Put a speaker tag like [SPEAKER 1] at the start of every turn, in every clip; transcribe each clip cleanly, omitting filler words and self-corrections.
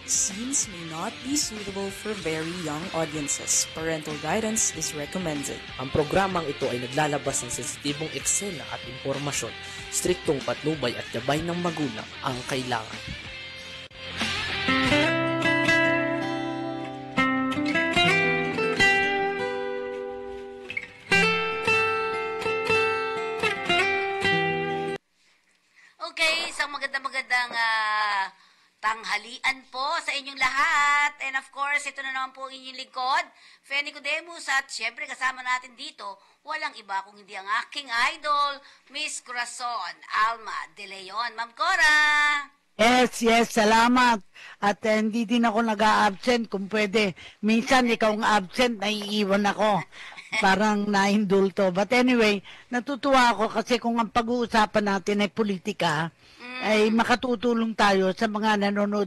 [SPEAKER 1] Scenes may not be suitable for very young audiences. Parental guidance is recommended.
[SPEAKER 2] Ang programang ito ay naglalabas ng sensitibong eksena at impormasyon. Striktong patnubay at gabay ng magulang ang kailangan.
[SPEAKER 3] Okay, isang magandang tanghalian po sa inyong lahat. And of course, ito na naman po ang inyong lingkod, Feni Codemus. At syempre kasama natin dito, walang iba kung hindi ang aking idol, Miss Corazon Alma de Leon. Ma'am Cora!
[SPEAKER 4] Yes, salamat. At hindi din ako nag-a-absent kung pwede. Minsan ikaw ang absent, naiiwan ako. Parang naindulto. But anyway, natutuwa ako kasi kung ang pag-uusapan natin ay politika, ay makatutulong tayo sa mga nanonood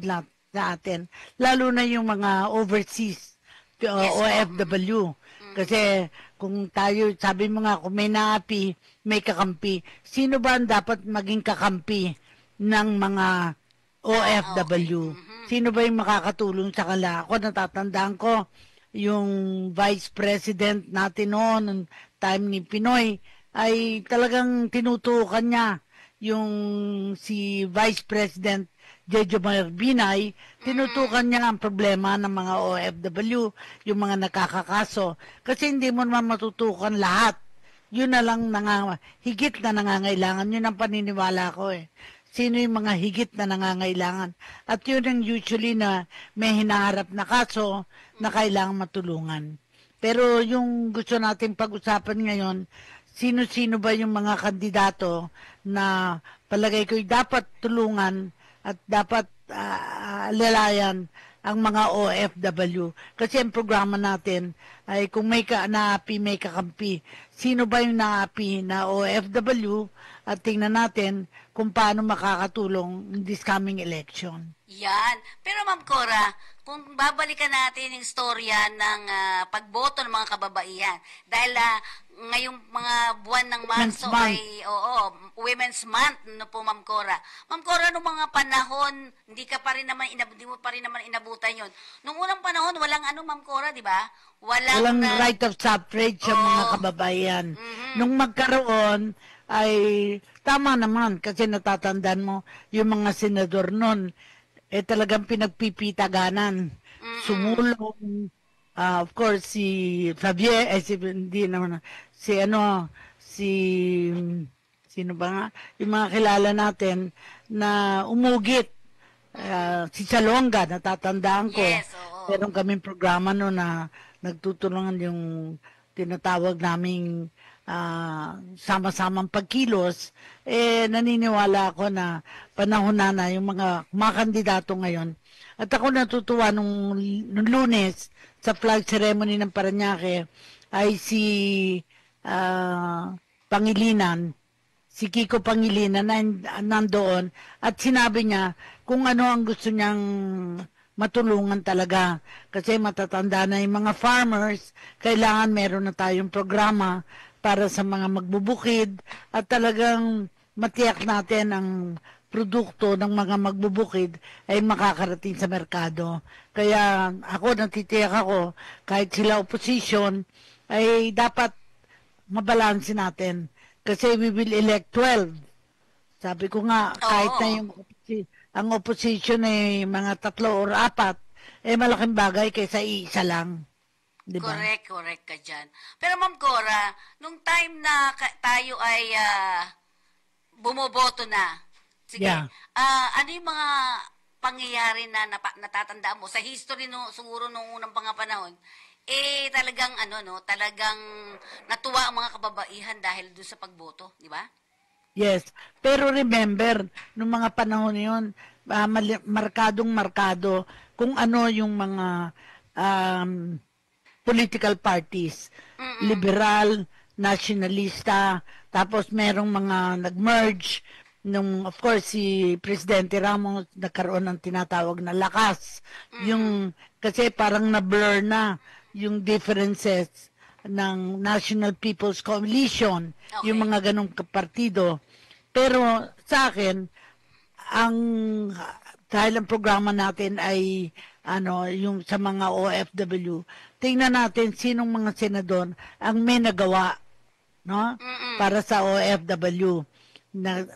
[SPEAKER 4] sa atin. Lalo na yung mga overseas OFW. Kasi kung tayo, sabi mo nga, kung may naapi, may kakampi. Sino ba ang dapat maging kakampi ng mga OFW? Sino ba yung makakatulong sa kanila? Ako natatandaan ko, yung Vice President natin noon, ng time ni Pinoy, ay talagang tinutukan niya yung si Vice President Jejo Marbinay, tinutukan niya ang problema ng mga OFW, yung mga nakakakaso. Kasi hindi mo naman matutukan lahat. Yun na lang higit na nangangailangan. Yun ang paniniwala ko eh. Sino yung mga higit na nangangailangan. At yun ang usually na may hinaharap na kaso na kailangan matulungan. Pero yung gusto natin pag-usapan ngayon, sino-sino ba yung mga kandidato na palagay ko'y dapat tulungan at dapat alalayan ang mga OFW. Kasi ang programa natin ay kung may naapi, may kakampi. Sino ba yung naapi na OFW? At tingnan natin kung paano makakatulong in this coming election.
[SPEAKER 3] Yan. Pero Ma'am Cora, kung babalikan natin yung storya ng pagboto ng mga kababaihan, dahil ngayong mga buwan ng Marso ay Women's Month, no po Ma'am Cora. Ma'am Cora, noong mga panahon, hindi mo pa rin naman inabutan yun. Noong unang panahon, walang Ma'am Cora, di ba?
[SPEAKER 4] Walang right of suffrage sa mga kababaihan. Nung magkaroon, ay tama naman kasi natatandaan mo yung mga senador nun talagang pinagpipitaganan. Sumulong of course si Javier sino ba nga yung mga kilala natin na umugit si Salonga, natatandaan ko.
[SPEAKER 3] Yes,
[SPEAKER 4] meron kaming programa no na nagtutulungan yung tinatawag naming sama-samang pagkilos, naniniwala ako na panahon na yung mga kandidato ngayon. At ako natutuwa nung Lunes sa flag ceremony ng Parañaque ay si Pangilinan, si Kiko Pangilinan na nandoon at sinabi niya kung ano ang gusto niyang matulungan talaga. Kasi matatanda na yung mga farmers, kailangan meron na tayong programa para sa mga magbubukid at talagang matiyak natin ang produkto ng mga magbubukid ay makakarating sa merkado. Kaya ako natitiyak ako, kahit sila opposition, ay dapat mabalansin natin. Kasi we will elect 12. Sabi ko nga, kahit na ang opposition ay mga 3 or 4, malaking bagay kaysa isa lang. Diba?
[SPEAKER 3] Correct ka dyan. Pero Ma'am Cora, nung time na tayo ay bumoboto na, sige, ano yung mga pangyayari na natatandaan mo sa history siguro nung unang panahon, talagang talagang natuwa ang mga kababaihan dahil doon sa pagboto, di ba?
[SPEAKER 4] Yes, pero remember, nung mga panahon yun, markadong-markado kung ano yung mga political parties, liberal, nationalista, tapos merong mga nag-merge, of course, si Presidente Ramos nagkaroon ng tinatawag na lakas. Kasi parang na-blur na yung differences ng National People's Coalition, yung mga ganong partido. Pero sa akin, ang dahil ang programa natin ay yung sa mga OFW, tingnan natin sinong mga senador ang may nagawa, no? Para sa OFW.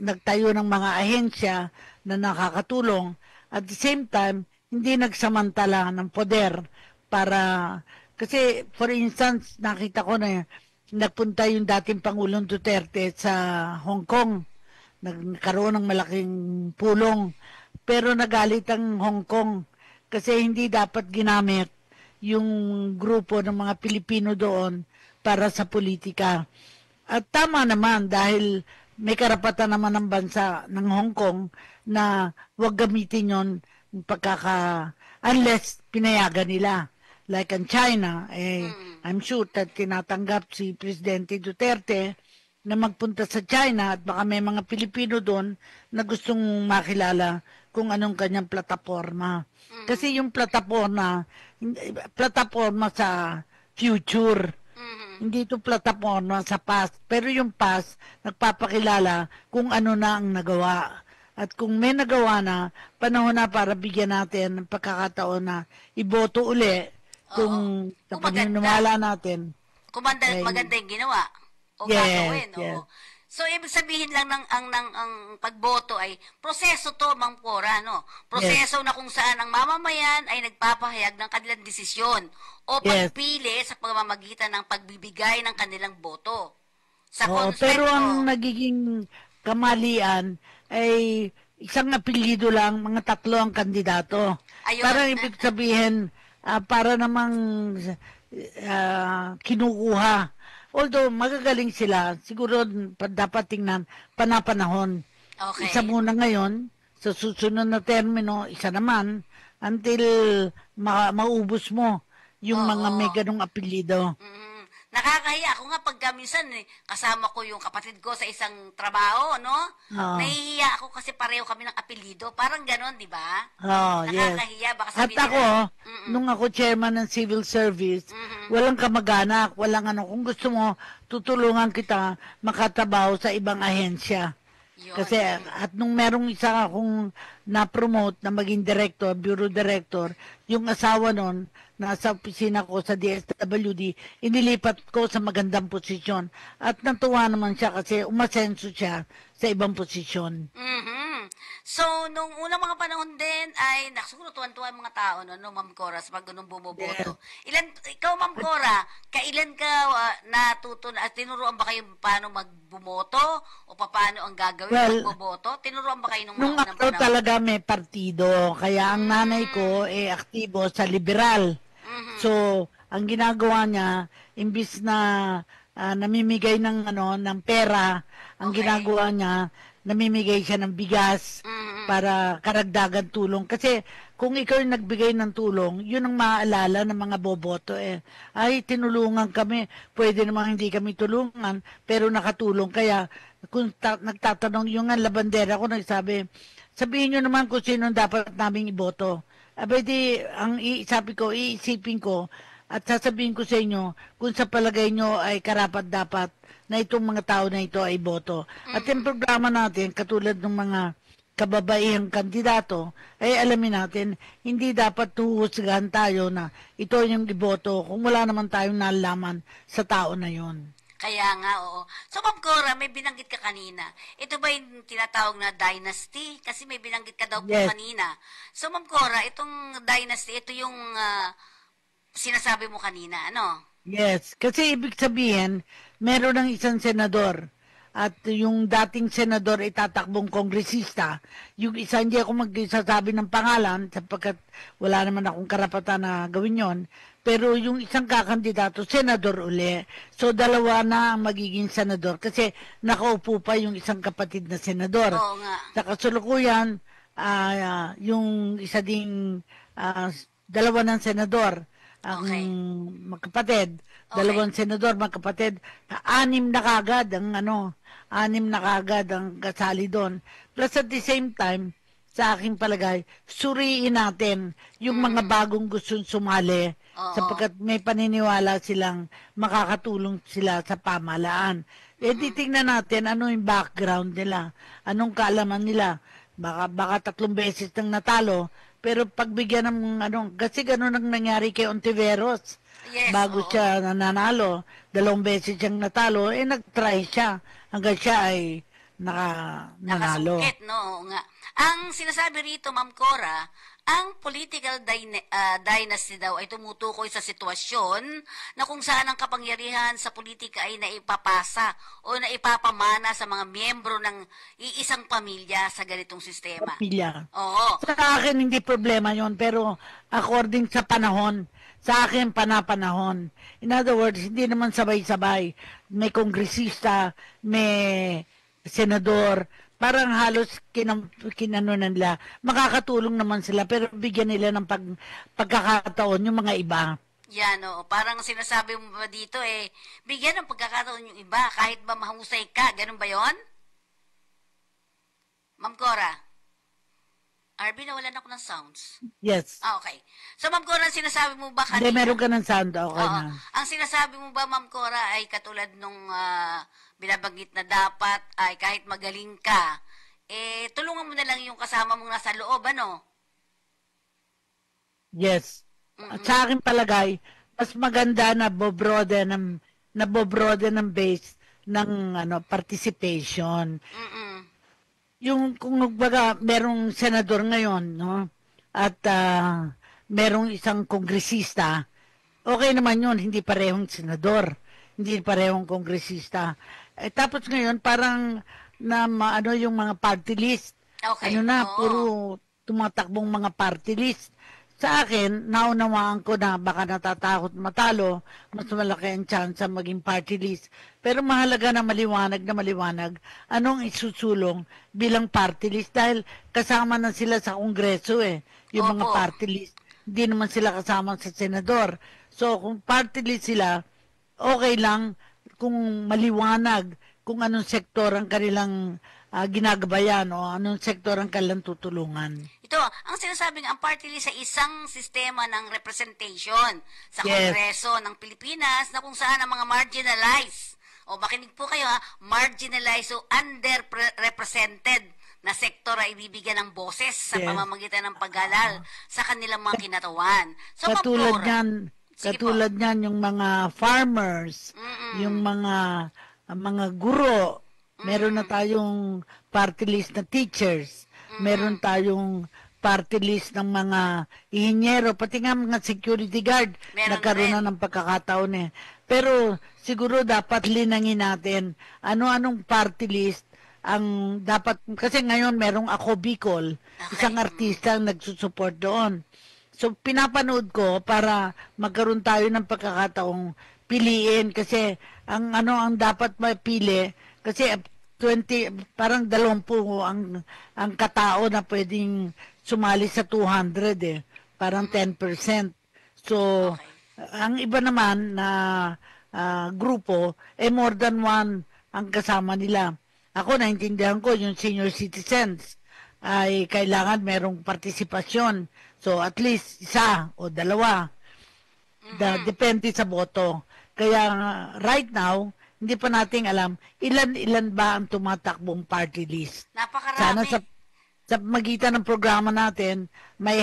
[SPEAKER 4] Nagtayo ng mga ahensya na nakakatulong. At the same time, hindi nagsamantala ng poder para, kasi for instance, nakita ko na nagpunta yung dating Pangulong Duterte sa Hong Kong. Nagkaroon ng malaking pulong. Pero nagalit ang Hong Kong kasi hindi dapat ginamit yung grupo ng mga Pilipino doon para sa politika. At tama naman dahil may karapatan naman ng bansa ng Hong Kong na huwag gamitin yon unless pinayagan nila. Like ang China, I'm sure that tinatanggap si Presidente Duterte na magpunta sa China at baka may mga Pilipino doon na gustong makilala kung anong kanyang plataforma. Kasi yung plataforma sa future. Hindi ito plataforma sa past. Pero yung past, nagpapakilala kung ano na ang nagawa. At kung may nagawa na, panahon na para bigyan natin ng pagkakataon na iboto uli kung sa paniniwala natin.
[SPEAKER 3] Kung maganda yung ginawa o gagawin.
[SPEAKER 4] Yes.
[SPEAKER 3] So, ibig sabihin lang ang pagboto ay proseso to, Ma'am Cora, no? Proseso na kung saan ang mamamayan ay nagpapahayag ng kanilang desisyon o pagpili sa pamamagitan ng pagbibigay ng kanilang boto. Sa
[SPEAKER 4] pero ang nagiging kamalian ay isang apelyido lang, mga 3 ang kandidato.
[SPEAKER 3] Ayun.
[SPEAKER 4] Parang ibig sabihin, para namang kinukuha. Although magagaling sila, siguro dapat tingnan panapanahon.
[SPEAKER 3] Okay.
[SPEAKER 4] Isa muna ngayon, sa susunod na termino, isa naman, until maubos mo yung mga may ganong apelyido.
[SPEAKER 3] Nakakahiya. Ako nga pagka minsan kasama ko yung kapatid ko sa isang trabaho, no? Nahihiya ako kasi pareho kami ng apelyido. Parang ganon, di ba? Nakakahiya. Baka
[SPEAKER 4] At ako, nung ako chairman ng civil service, walang kamag-anak, walang ano. Kung gusto mo, tutulungan kita makatrabaho sa ibang ahensya.
[SPEAKER 3] Yun.
[SPEAKER 4] Kasi at nung merong isa akong na-promote na maging director, bureau director, yung asawa nun, nasa opisina ko sa DSWD, inilipat ko sa magandang posisyon. At natuwa naman siya kasi umasenso siya sa ibang posisyon.
[SPEAKER 3] So, nung unang mga panahon din ay, siguro tuwan-tuwa ang mga tao, no, Ma'am Cora, sa pag ganun bumoboto. Ikaw, Ma'am Cora, kailan ka natuto na, tinuruan ba kayo paano magbumoto o paano ang gagawin magboboto? Tinuruan ba kayo nung unang panahon?
[SPEAKER 4] Talaga may partido, kaya ang nanay ko aktibo sa liberal. So, ang ginagawa niya, imbis na namimigay ng pera, ang ginagawa niya, namimigay siya ng bigas para karagdagan tulong. Kasi kung ikaw yung nagbigay ng tulong, yun ang maaalala ng mga boboto. Ay, tinulungan kami. Pwede namang hindi kami tulungan, pero nakatulong. Kaya kung nagtatanong yung labandera ko, nagsabi, sabihin nyo naman kung sino dapat naming iboto. Abay di, sabi ko, iisipin ko, at sasabihin ko sa inyo kung sa palagay nyo ay karapat-dapat na itong mga tao na ito ay boto. At yung programa natin, katulad ng mga kababaihang kandidato, ay alamin natin, hindi dapat tuhusgahan tayo na ito yung iboto kung wala naman tayong nalaman sa tao na yon.
[SPEAKER 3] Kaya nga, oo. So, Ma'am Cora, may binanggit ka kanina. Ito ba yung tinatawag na dynasty? Kasi may binanggit ka daw po kanina. So, Ma'am Cora, itong dynasty, ito yung sinasabi mo kanina, ano?
[SPEAKER 4] Yes, kasi ibig sabihin, meron ng isang senador at yung dating senador ay tatakbong kongresista. Yung isa, hindi ako magsasabi ng pangalan sapagkat wala naman akong karapatan na gawin yon. Pero yung isang kakandidato, senador uli. So, 2 na ang magiging senador kasi nakaupo pa yung isang kapatid na senador.
[SPEAKER 3] Oo nga.
[SPEAKER 4] Sa kasulukuyan, yung isa ding 2 ng senador, ang magkapatid, 2 senador, magkapatid, 6 na kagad ang kasali doon. Plus at the same time, sa aking palagay, suriin natin yung mga bagong gustong sumali sapagkat may paniniwala silang makakatulong sila sa pamahalaan. Titingnan natin ano yung background nila, anong kaalaman nila. baka 3 beses nang natalo, pero pagbigyan ng kasi ganun ang nangyari kay Ontiveros.
[SPEAKER 3] Yes,
[SPEAKER 4] Bago
[SPEAKER 3] oo.
[SPEAKER 4] siya nanalo, 2 beses siyang natalo, nag-try siya hanggang siya ay nanalo.
[SPEAKER 3] Nakasungkit, no? Oo nga. Ang sinasabi rito, Ma'am Cora, ang political dynasty daw ay tumutukoy sa sitwasyon na kung saan ang kapangyarihan sa politika ay naipapasa o naipapamana sa mga miyembro ng iisang pamilya sa ganitong sistema.
[SPEAKER 4] Pamilya.
[SPEAKER 3] Oo.
[SPEAKER 4] Sa akin, hindi problema yon, pero according sa panahon, sa akin, panapanahon. In other words, hindi naman sabay-sabay. May kongresista, may senador, parang halos kinano nila. Makakatulong naman sila, pero bigyan nila ng pagkakataon yung mga iba.
[SPEAKER 3] Yan, oo. Parang sinasabi mo ba dito, bigyan ng pagkakataon yung iba, kahit ba mahusay ka. Ganun ba yon? Ma'am Cora? Arby, nawalan ako ng sounds.
[SPEAKER 4] Yes.
[SPEAKER 3] Okay. So, Ma'am Cora, sinasabi mo ba kanina?
[SPEAKER 4] Hindi, meron ka ng sound. Okay
[SPEAKER 3] Oo.
[SPEAKER 4] na.
[SPEAKER 3] Ang sinasabi mo ba, Ma'am Cora, ay katulad nung binabanggit na dapat ay kahit magaling ka, tulungan mo na lang yung kasama mong nasa loob, ano?
[SPEAKER 4] Yes. At sa akin palagay, mas maganda na nabobroaden ng base ng participation.
[SPEAKER 3] Mm-mm.
[SPEAKER 4] Yung kung baga merong senador ngayon, no? At merong isang kongresista, okay naman yun, hindi parehong senador, hindi parehong kongresista. Tapos ngayon parang yung mga party list.
[SPEAKER 3] Okay.
[SPEAKER 4] Oo.
[SPEAKER 3] Oo.
[SPEAKER 4] Puro tumatakbong mga party list. Sa akin, naunawaan ko na baka natatakot matalo, mas malaki ang chance maging party list. Pero mahalaga na maliwanag anong isusulong bilang party list dahil kasama na sila sa kongreso yung mga
[SPEAKER 3] Opo.
[SPEAKER 4] party list. Hindi naman sila kasama sa senador. So kung party list sila, okay lang kung maliwanag kung anong sektor ang kanilang ginagabayan o anong sektor ang kanilang tutulungan.
[SPEAKER 3] Ito, ang sinasabing ang party list sa isang sistema ng representation sa
[SPEAKER 4] Yes.
[SPEAKER 3] Kongreso ng Pilipinas na kung saan ang mga marginalized, o makinig po kayo marginalized o underrepresented na sektor ay ibibigyan ng boses sa
[SPEAKER 4] Yes.
[SPEAKER 3] pamamagitan ng paggalal sa kanilang mga kinatawan. So,
[SPEAKER 4] Katulad
[SPEAKER 3] Ma'am Cora,
[SPEAKER 4] niyan,
[SPEAKER 3] sige
[SPEAKER 4] katulad niyan yung mga farmers, yung mga guro, meron na tayong party list na teachers, meron tayong party list ng mga inhinyero, pati nga mga security guard,
[SPEAKER 3] Meron
[SPEAKER 4] nagkaroon
[SPEAKER 3] rin.
[SPEAKER 4] na ng pagkakataon Pero siguro dapat linangin natin ano-anong party list ang dapat, kasi ngayon merong Ako Bicol, isang artista ang nagsusupport doon. So pinapanood ko para magkaroon tayo ng pagkakataong piliin kasi ang dapat mapili kasi 20 ang katao na pwedeng sumali sa 200 parang 10%. So ang iba naman na grupo more than one ang kasama nila. Ako naintindihan ko yung senior citizens ay kailangan merong partisipasyon. So at least isa o dalawa. Depende sa boto. Kaya right now, hindi pa nating alam ilan ba ang tumatakbong party list.
[SPEAKER 3] napakarami.
[SPEAKER 4] Sana sa magitan ng programa natin, may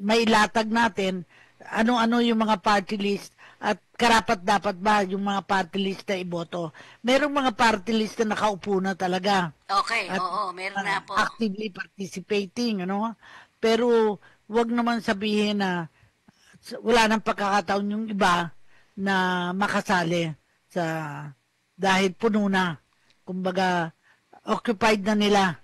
[SPEAKER 4] ilatag natin ano-ano yung mga party list at karapat-dapat ba yung mga party list na iboto. Merong mga party list na nakaupo na talaga.
[SPEAKER 3] Okay,
[SPEAKER 4] At,
[SPEAKER 3] oo, meron na po.
[SPEAKER 4] actively participating, Pero wag naman sabihin na wala nang pagkakataon yung iba na makasali dahil puno na. Kumbaga, occupied na nila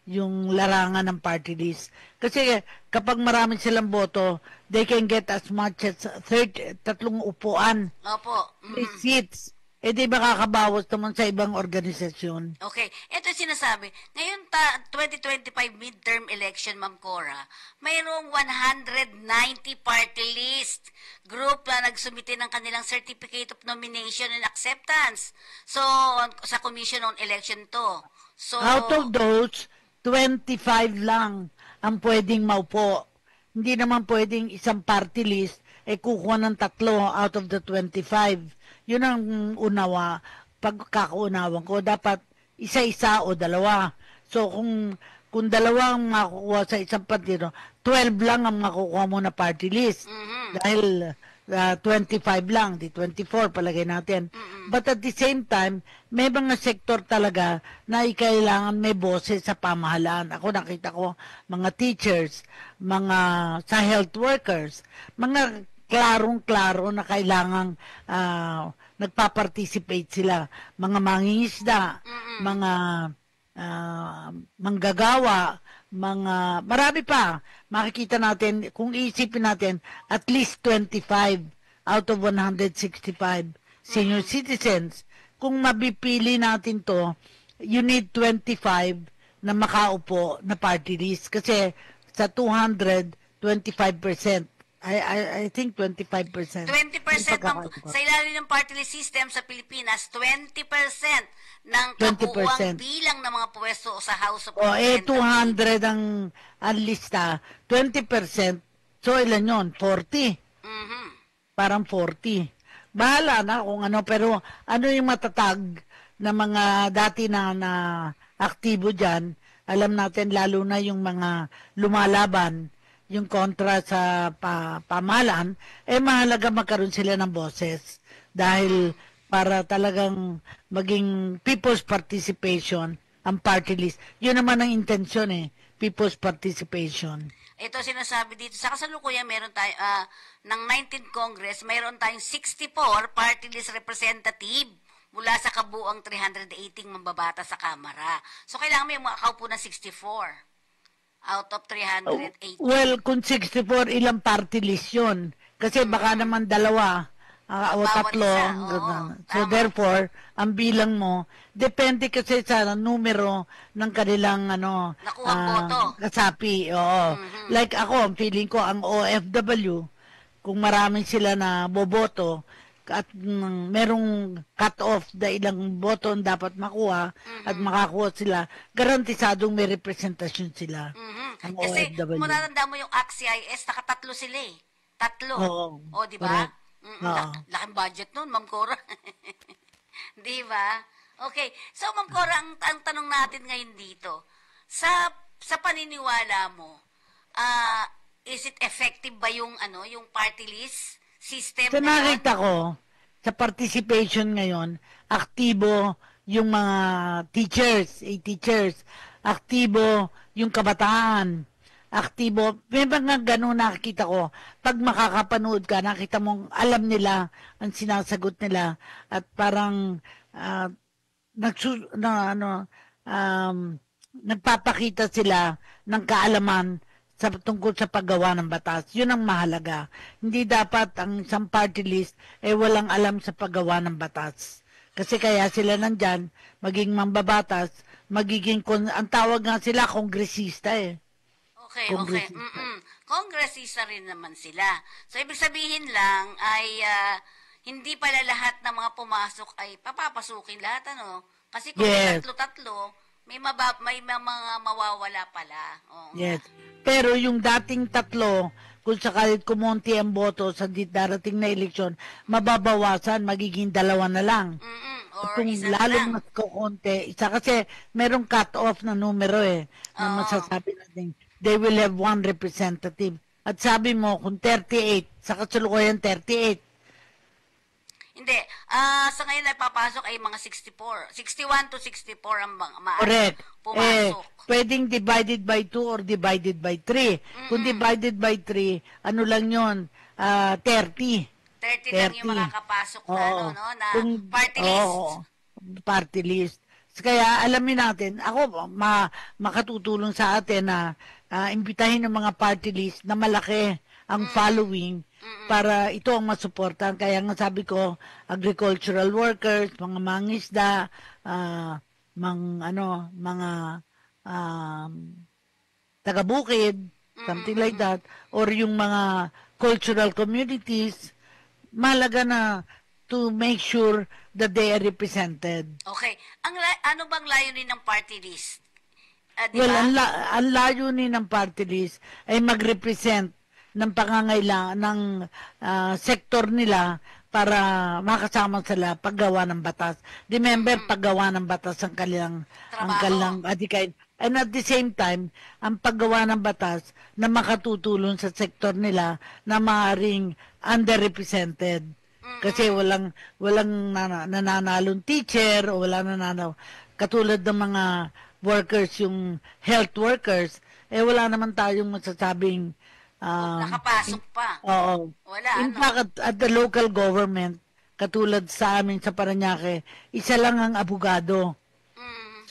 [SPEAKER 4] yung larangan ng party list. Kasi kapag marami silang boto, they can get as much as 3 upuan,
[SPEAKER 3] Opo.
[SPEAKER 4] 3 seats. Di makakabawas naman sa ibang organisasyon.
[SPEAKER 3] Okay. Ito yung sinasabi. Ngayon, 2025 midterm election, Ma'am Cora, mayroong 190 party list group na nagsumite ng kanilang Certificate of Nomination and Acceptance. So, sa Commission on Election to. So,
[SPEAKER 4] Out of those, 25 lang ang pwedeng maupo. Hindi naman pwedeng isang party list kukuha ng 3 out of the 25. Yun ang pagkakaunawan ko. Dapat isa-isa o dalawa. So kung kung dalawa ang makukuha sa isang partido, 12 lang ang makukuha mo na party list. Dahil 25 lang, di 24 palagay natin. But at the same time, may mga sektor talaga na kailangan may boses sa pamahalaan. Ako nakita ko, mga teachers, mga sa health workers, mga klarong-klaro na kailangang nagpa-participate sila. Mga mangingisda, mga manggagawa, marami pa. Makikita natin, kung iisipin natin, at least 25 out of 165 senior citizens. Kung mabipili natin to, you need 25 na makaupo na party list. Kasi sa 200, 25%. I think 25%.
[SPEAKER 3] 20% sa ilalim ng party list system sa Pilipinas, 20% ng kabuuang bilang ng mga pwesto sa House of Representatives.
[SPEAKER 4] 200 ang lista, 20%. So, ilan yun? 40. Parang 40. Bahala na kung ano, pero ano yung matatag na mga dati na aktibo dyan, alam natin lalo na yung mga lumalaban, yung kontra sa pamahalaan, mahalaga magkaroon sila ng boses dahil para talagang maging people's participation ang party list. Yun naman ang intensyon people's participation.
[SPEAKER 3] Ito sinasabi dito, sa kasalukuyan meron tayo, ng 19th Congress, mayroon tayong 64 party list representative mula sa kabuang 318 mambabata sa Kamara. So kailangan may makakaupo na 64. Out of 380.
[SPEAKER 4] Well, kung 64, ilang party list yun? Kasi baka naman dalawa o tatlo. So therefore, ang bilang mo, depende kasi sa numero ng kanilang
[SPEAKER 3] boto.
[SPEAKER 4] kasapi. Oo. Like ako, ang feeling ko, ang OFW, kung marami sila na boboto, at merong cut-off na ilang boto dapat makuha at makakuha sila, garantisadong may representasyon sila. Ang
[SPEAKER 3] Kasi
[SPEAKER 4] OFW.
[SPEAKER 3] matatanda mo yung ACT-CIS, nakatatlo sila Tatlo. O, di ba? Laking budget nun, Ma'am Cora. Di ba? Okay. So, Ma'am Cora, ang tanong natin ngayon dito, sa paniniwala mo, is it effective ba yung party list system?
[SPEAKER 4] Sa nakita ko, sa participation ngayon, aktibo yung mga teachers, aktibo yung kabataan, aktibo. May mga ganun nakikita ko. Pag makakapanood ka, nakita mong alam nila ang sinasagot nila at parang nagpapakita sila ng kaalaman tungkol sa paggawa ng batas. Yun ang mahalaga. Hindi dapat ang isang party list walang alam sa paggawa ng batas. Kasi kaya sila nandyan, maging mambabatas, ang tawag nga sila, kongresista
[SPEAKER 3] Okay. Kongresista rin naman sila. So, ibig sabihin lang ay hindi pala lahat ng mga pumasok ay papapasukin lahat, Kasi kung may tatlo-tatlo, may mga mawawala pala.
[SPEAKER 4] Yes. Pero yung dating tatlo, kung sakalit kumonti ang boto sa darating na eleksyon, mababawasan, magiging 2 na lang.
[SPEAKER 3] Or
[SPEAKER 4] kung
[SPEAKER 3] isa
[SPEAKER 4] lalong
[SPEAKER 3] lang.
[SPEAKER 4] mas kukonti, isa kasi merong cut-off na numero na masasabi natin, they will have 1 representative. At sabi mo, kung 38, sa kasalukuyan 38,
[SPEAKER 3] Hindi. Sa ngayon ay papasok ay mga 64. 61 to 64 ang
[SPEAKER 4] correct.
[SPEAKER 3] pumasok.
[SPEAKER 4] Pwedeng divided by 2 or divided by 3. Kung divided by 3, ano lang yun? 30.
[SPEAKER 3] 30 lang yung makakapasok na, na party list.
[SPEAKER 4] Party list. Kaya alamin natin, ako makatutulong sa atin na imbitahin ng mga party list na malaki ang following para ito ang masuportahan. Kaya nga sabi ko, agricultural workers, mga mangisda, mga taga-bukid, something like that, or yung mga cultural communities, mahalaga na to make sure that they are represented.
[SPEAKER 3] Okay. Ano bang layunin ng party list?
[SPEAKER 4] Well, ang layunin ng party list ay mag-represent ng pangangailangan ng sektor nila para makasama sila paggawa ng batas. Remember, paggawa ng batas ang kanilang adikain. And at the same time, ang paggawa ng batas na makatutulong sa sektor nila na maaaring underrepresented. Kasi walang nananalong teacher o walang nananalo. Katulad ng mga workers, yung health workers, wala naman tayong masasabing
[SPEAKER 3] Nakapasok pa.
[SPEAKER 4] oo.
[SPEAKER 3] Wala,
[SPEAKER 4] In fact, at the local government, katulad sa amin sa Parañaque, isa lang ang abogado.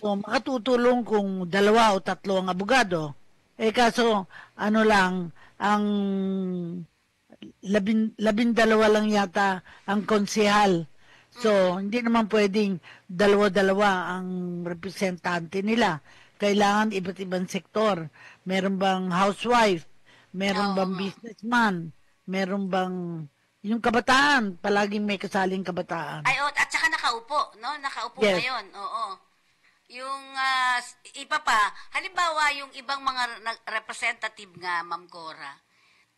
[SPEAKER 4] So, makatutulong kung 2 o 3 ang abogado. Kaso, ano lang, ang 12 lang yata ang konsehal. So, hindi naman pwedeng 2 ang representante nila. Kailangan iba't ibang sektor. Meron bang housewife? Meron bang businessman? Meron bang yung kabataan? Palaging may kasaling kabataan.
[SPEAKER 3] Ay, at saka nakaupo, no? Nakaupo
[SPEAKER 4] Yes.
[SPEAKER 3] ngayon, oo. Yung iba pa, halimbawa yung ibang mga representative nga, Ma'am Cora,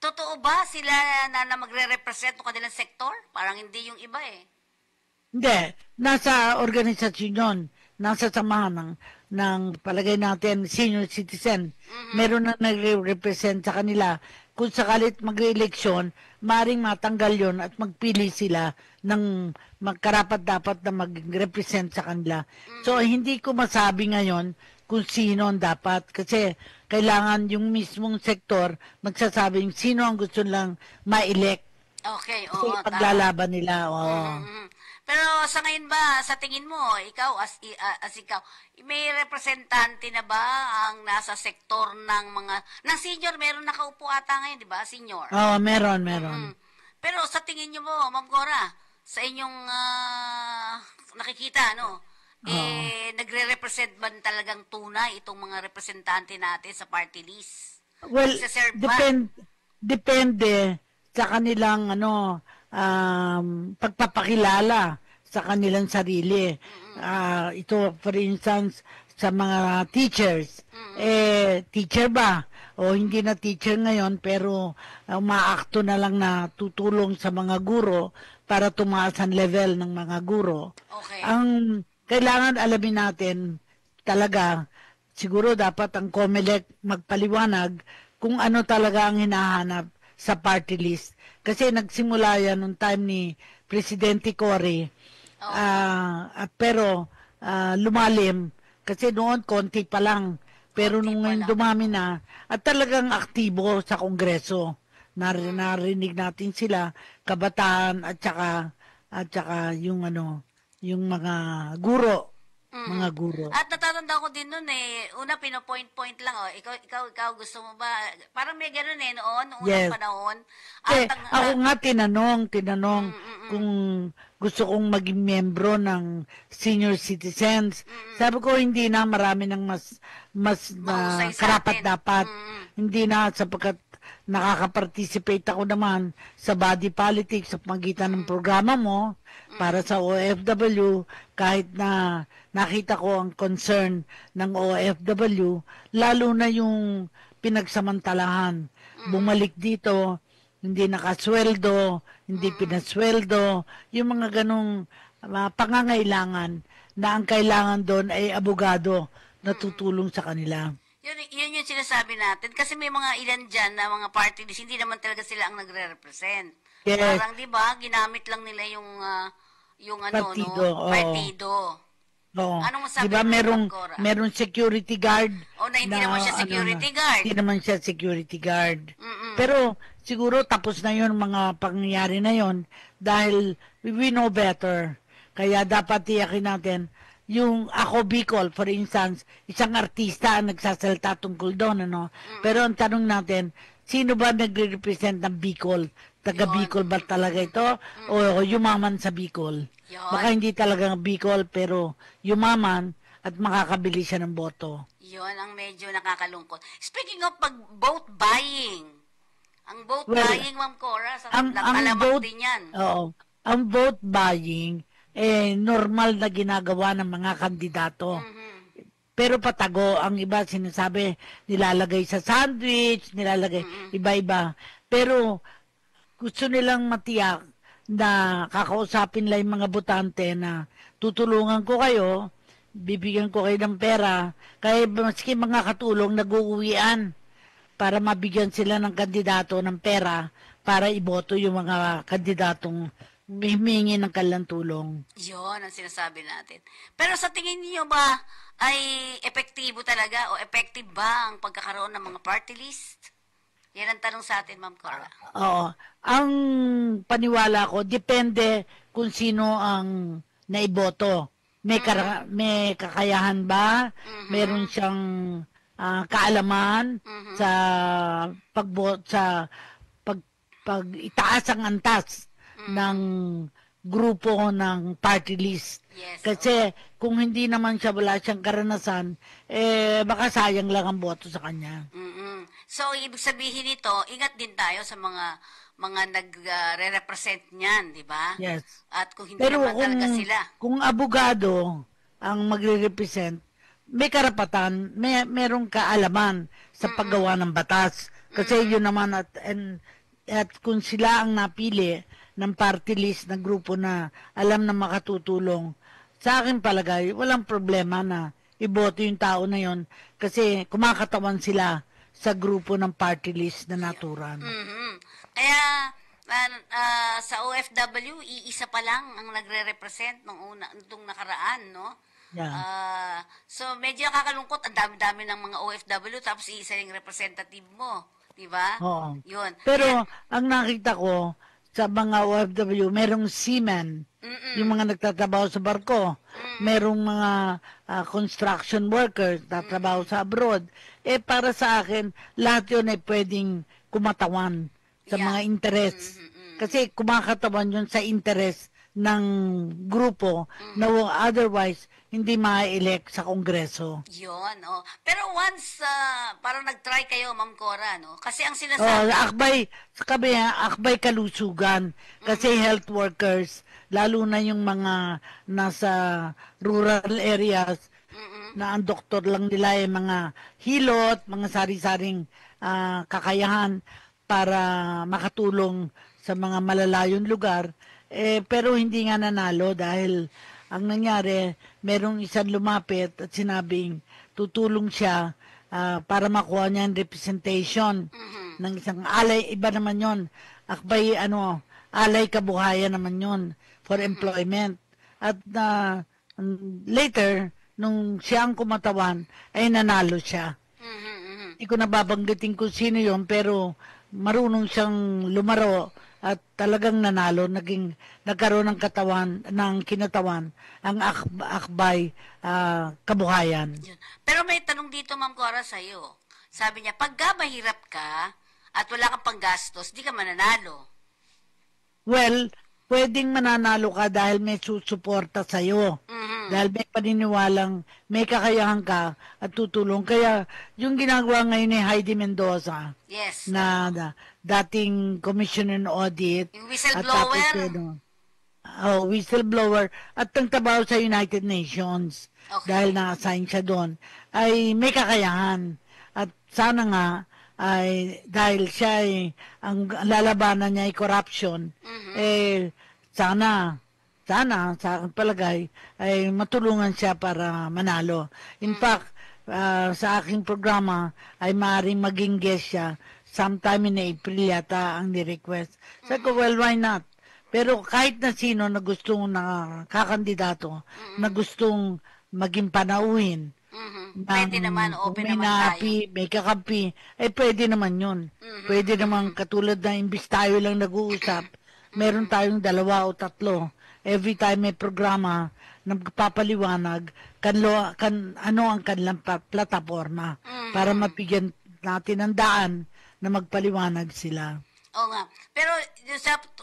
[SPEAKER 3] totoo ba sila na magre-represent ng kanilang sektor? Parang hindi yung iba eh.
[SPEAKER 4] Hindi. Nasa organisasyon yun. Nasa samahan ng palagay natin, senior citizen. Meron na nagre-represent sa kanila. Kung sakalit mag-eleksyon, maring matanggal yon at magpili sila ng magkarapat-dapat na mag-represent sa kanila. So, hindi ko masabi ngayon kung sino ang dapat. Kasi kailangan yung mismong sektor magsasabing sino ang gusto lang ma-elect.
[SPEAKER 3] Okay,
[SPEAKER 4] Kasi
[SPEAKER 3] oo.
[SPEAKER 4] paglalaban nila. Oo.
[SPEAKER 3] Pero sa ngayon ba, sa tingin mo, ikaw as ikaw, may representante na ba ang nasa sektor ng ng senior? Meron nakaupo ata ngayon, di ba? Senior.
[SPEAKER 4] Oo, meron.
[SPEAKER 3] Pero sa tingin niyo mo, Ma'am Cora, sa inyong nakikita, no? Nagre-represent ba talagang tunay itong mga representante natin sa party list?
[SPEAKER 4] Well,
[SPEAKER 3] Nagsaserve ba?
[SPEAKER 4] depende sa kanilang pagpapakilala sa kanilang sarili. Ito, for instance, sa mga teachers. Teacher ba? O hindi na teacher ngayon, pero umaakto na lang na tutulong sa mga guro para tumaas ang level ng mga guro.
[SPEAKER 3] Okay.
[SPEAKER 4] Ang kailangan alamin natin talaga, siguro dapat ang COMELEC magpaliwanag kung ano talaga ang hinahanap sa party list. Kasi nagsimula yan noong time ni Presidente Cory. Pero lumalim. Kasi noon, konti pa lang. Pero nung ngayon dumami na, at talagang aktibo sa Kongreso. Narinig natin sila, kabataan at saka yung mga guro. Mga guro.
[SPEAKER 3] At natatanda ko din noon una pino-point lang ikaw gusto mo ba? Parang may ganoon noong unang panahon.
[SPEAKER 4] Ako nga tinanong kung gusto kong maging membro ng senior citizens. Sabi ko hindi na, marami ng mas karapat-dapat. Hindi na, sapagkat nakaka-participate ako naman sa body politics sa pagitan ng programa mo para sa OFW. Kahit na nakita ko ang concern ng OFW, lalo na yung pinagsamantalahan. Bumalik dito, hindi nakasweldo, hindi pinasweldo, yung mga ganong pangangailangan na ang kailangan doon ay abogado na tutulong sa kanila.
[SPEAKER 3] Yun yung sinasabi natin. Kasi may mga ilan dyan na mga party list, hindi naman talaga sila ang nagre-represent.
[SPEAKER 4] Yes.
[SPEAKER 3] Parang, di ba, ginamit lang nila yung
[SPEAKER 4] Partido, oo.
[SPEAKER 3] partido.
[SPEAKER 4] Oo.
[SPEAKER 3] Anong masabi
[SPEAKER 4] diba,
[SPEAKER 3] mo, Cora?
[SPEAKER 4] merong security guard.
[SPEAKER 3] Na hindi naman siya security guard.
[SPEAKER 4] Hindi naman siya security guard. Pero siguro tapos na yun, mga pangyayari na yun, dahil we know better. Kaya dapat tiyakin natin, yung ako Bicol, for instance, isang artista ang nagsasalita tungkol doon, Pero ang tanong natin, sino ba nagre-represent ng Bicol? Taga Bicol ba talaga ito? O yumaman sa Bicol?
[SPEAKER 3] Yun.
[SPEAKER 4] Baka hindi talaga Bicol, pero yumaman at makakabili siya ng boto.
[SPEAKER 3] Yun ang medyo nakakalungkot. Speaking of vote buying, ang vote buying, Ma'am Cora, alamak din yan.
[SPEAKER 4] Oo. Ang vote buying, normal na ginagawa ng mga kandidato. Pero patago, ang iba sinasabi, nilalagay sa sandwich, nilalagay, iba-iba. Pero gusto nilang matiyak na kakausapin lang yung mga botante na tutulungan ko kayo, bibigyan ko kayo ng pera. Kaya maski mga katulong nag-uuwian para mabigyan sila ng kandidato ng pera para iboto yung mga kandidatong humingi ng kanilang tulong.
[SPEAKER 3] Yun ang sinasabi natin. Pero sa tingin niyo ba ay epektibo talaga o effective ba ang pagkakaroon ng mga party list? Yan ang tanong sa atin, Ma'am Cora.
[SPEAKER 4] Oo. Ang paniwala ko, depende kung sino ang naiboto. May kakayahan ba? Meron siyang kaalaman sa pag itaas ang antas ng grupo ng party list.
[SPEAKER 3] Yes,
[SPEAKER 4] Kasi kung hindi naman siya, wala siyang karanasan, baka sayang lang ang boto sa kanya.
[SPEAKER 3] So, ibig sabihin nito, ingat din tayo sa mga nagre-represent niyan, di ba?
[SPEAKER 4] Yes.
[SPEAKER 3] At kung hindi
[SPEAKER 4] Pero
[SPEAKER 3] naman talaga sila.
[SPEAKER 4] kung abogado ang magre-represent, may karapatan, merong kaalaman sa paggawa ng batas. Kasi yun naman at kung sila ang napili ng party list na grupo na alam na makatutulong, sa akin palagay, walang problema na iboto yung tao na yon kasi kumakatawan sila sa grupo ng party list na naturan.
[SPEAKER 3] Kaya, sa OFW, iisa pa lang ang nagre-represent nung nakaraan, no?
[SPEAKER 4] Yeah.
[SPEAKER 3] So, medyo kakalungkot. Ang dami-dami ng mga OFW, tapos iisa yung representative mo. Di ba?
[SPEAKER 4] Oo.
[SPEAKER 3] Yun.
[SPEAKER 4] Pero, ang nakita ko, sa mga OFW, merong seamen, yung mga nagtatrabaho sa barko, merong mga construction workers, tatrabaho sa abroad. Para sa akin, lahat yun ay pwedeng kumatawan sa mga interes. Kasi kumakatawan yun sa interes ng grupo na otherwise hindi ma-elect sa Kongreso.
[SPEAKER 3] Yun, oh. Pero once, parang nag-try kayo, Ma'am Cora, no? Kasi ang sinasabi...
[SPEAKER 4] akbay kalusugan. Kasi health workers, lalo na yung mga nasa rural areas, na ang doktor lang nila ay mga hilot, mga sari-saring kakayahan para makatulong sa mga malalayong lugar. Pero hindi nga nanalo dahil ang nangyari, merong isang lumapit at sinabing tutulong siya para makuha niya ang representation ng isang alay. Iba naman yon. Akbay, alay kabuhayan naman yon for employment. At later, nung siya ang kumatawan, ay nanalo siya. Hindi ko nababanggitin kung sino yon, pero marunong siyang lumaro at talagang nanalo, nagkaroon ng kinatawan ang akbay kabuhayan.
[SPEAKER 3] Pero may tanong dito, Ma'am Cora, sa'yo. Sabi niya, pagka mahirap ka at wala kang panggastos, di ka mananalo.
[SPEAKER 4] Well, pwedeng mananalo ka dahil may susuporta sa'yo. Dahil may paniniwalang may kakayahan ka at tutulong. Kaya yung ginagawa ngayon ni Heidi Mendoza,
[SPEAKER 3] Yes.
[SPEAKER 4] na dating Commissioner on Audit,
[SPEAKER 3] Yung whistleblower.
[SPEAKER 4] Whistleblower at ang trabaho sa United Nations,
[SPEAKER 3] Okay.
[SPEAKER 4] dahil na-assign siya doon, ay may kakayahan. At sana nga, ay dahil siya ay, ang lalabanan niya ay corruption, sana sa aking palagay, ay matulungan siya para manalo. In fact, sa aking programa ay maaaring maging guest siya sometime in April yata ang ni-request. Sabi ko, well, why not? Pero kahit na sino na gustong nakakandidato, na gustong maging panauhin,
[SPEAKER 3] Pwede naman, open
[SPEAKER 4] may
[SPEAKER 3] naman tayo.
[SPEAKER 4] may kakampi, pwede naman yun. Pwede naman katulad na imbis tayo lang nag-uusap, meron tayong 2 o 3. Every time may programa na magpapaliwanag ano ang kanilang plataforma para mapigyan natin ng daan na magpaliwanag sila.
[SPEAKER 3] Oo nga. Pero yung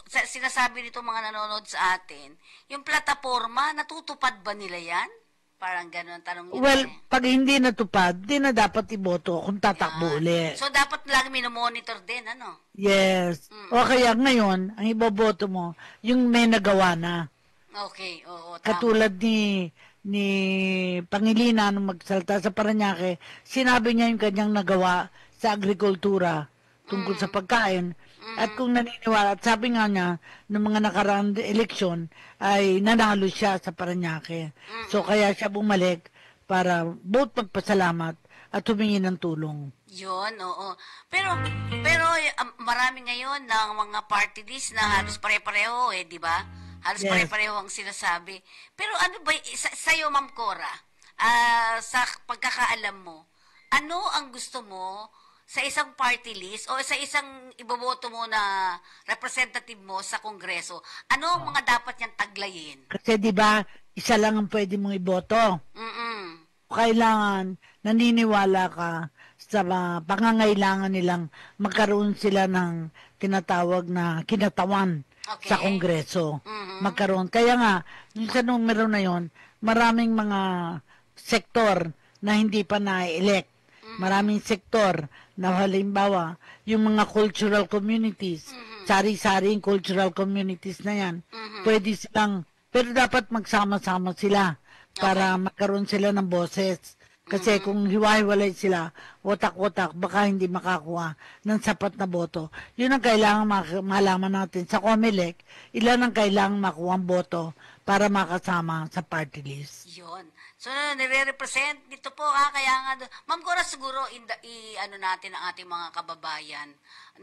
[SPEAKER 3] sinasabi nito mga nanonood sa atin, yung plataforma, natutupad ba nila yan? Parang gano'n ang tanong nila.
[SPEAKER 4] Well, pag hindi natupad, di na dapat iboto kung tatakbo uli.
[SPEAKER 3] So, dapat lagi minomonitor din, ano?
[SPEAKER 4] Yes. O kaya ngayon, ang iboboto mo, yung may nagawa na.
[SPEAKER 3] Okay, oo, tama.
[SPEAKER 4] Katulad ni Pangilinan nung magsalta sa Parañaque, sinabi niya yung kanyang nagawa sa agrikultura tungkol sa pagkain. At kung naniniwala, at sabi nga niya, ng mga nakaraang eleksyon, ay nanalo siya sa Parañaque. So kaya siya bumalik para both magpasalamat at humingi ng tulong.
[SPEAKER 3] Yun, oo. Pero marami ngayon ng mga party list na halos pare-pareho di ba? Halos
[SPEAKER 4] Yes.
[SPEAKER 3] pare-pareho ang sinasabi. Pero ano ba, sa'yo, Ma'am Cora, sa pagkakaalam mo, ano ang gusto mo sa isang party list o sa isang iboboto mo na representative mo sa Kongreso? Ano ang mga dapat niyang taglayin?
[SPEAKER 4] Kasi di ba isa lang ang pwede mong iboto.
[SPEAKER 3] Mm-mm.
[SPEAKER 4] Kailangan naniniwala ka sa pangangailangan nilang magkaroon sila ng tinatawag na kinatawan
[SPEAKER 3] Okay.
[SPEAKER 4] sa Kongreso.
[SPEAKER 3] Mhm.
[SPEAKER 4] Magkaroon. Kaya nga, yung sa numero na yon, maraming mga sektor na hindi pa na-elect. Maraming sektor na halimbawa, yung mga cultural communities, sari-saring cultural communities na yan, pwede silang, pero dapat magsama-sama sila para magkaroon sila ng boses. Kasi kung hiwa-hiwalay sila, watak-watak, baka hindi makakuha ng sapat na boto. Yun ang kailangan malaman natin sa COMELEC, ilan ang kailangan makuha ang boto para makasama sa party list.
[SPEAKER 3] Yun. So, nire-represent dito po kaya nga, Ma'am Cora, siguro, ano natin ang ating mga kababayan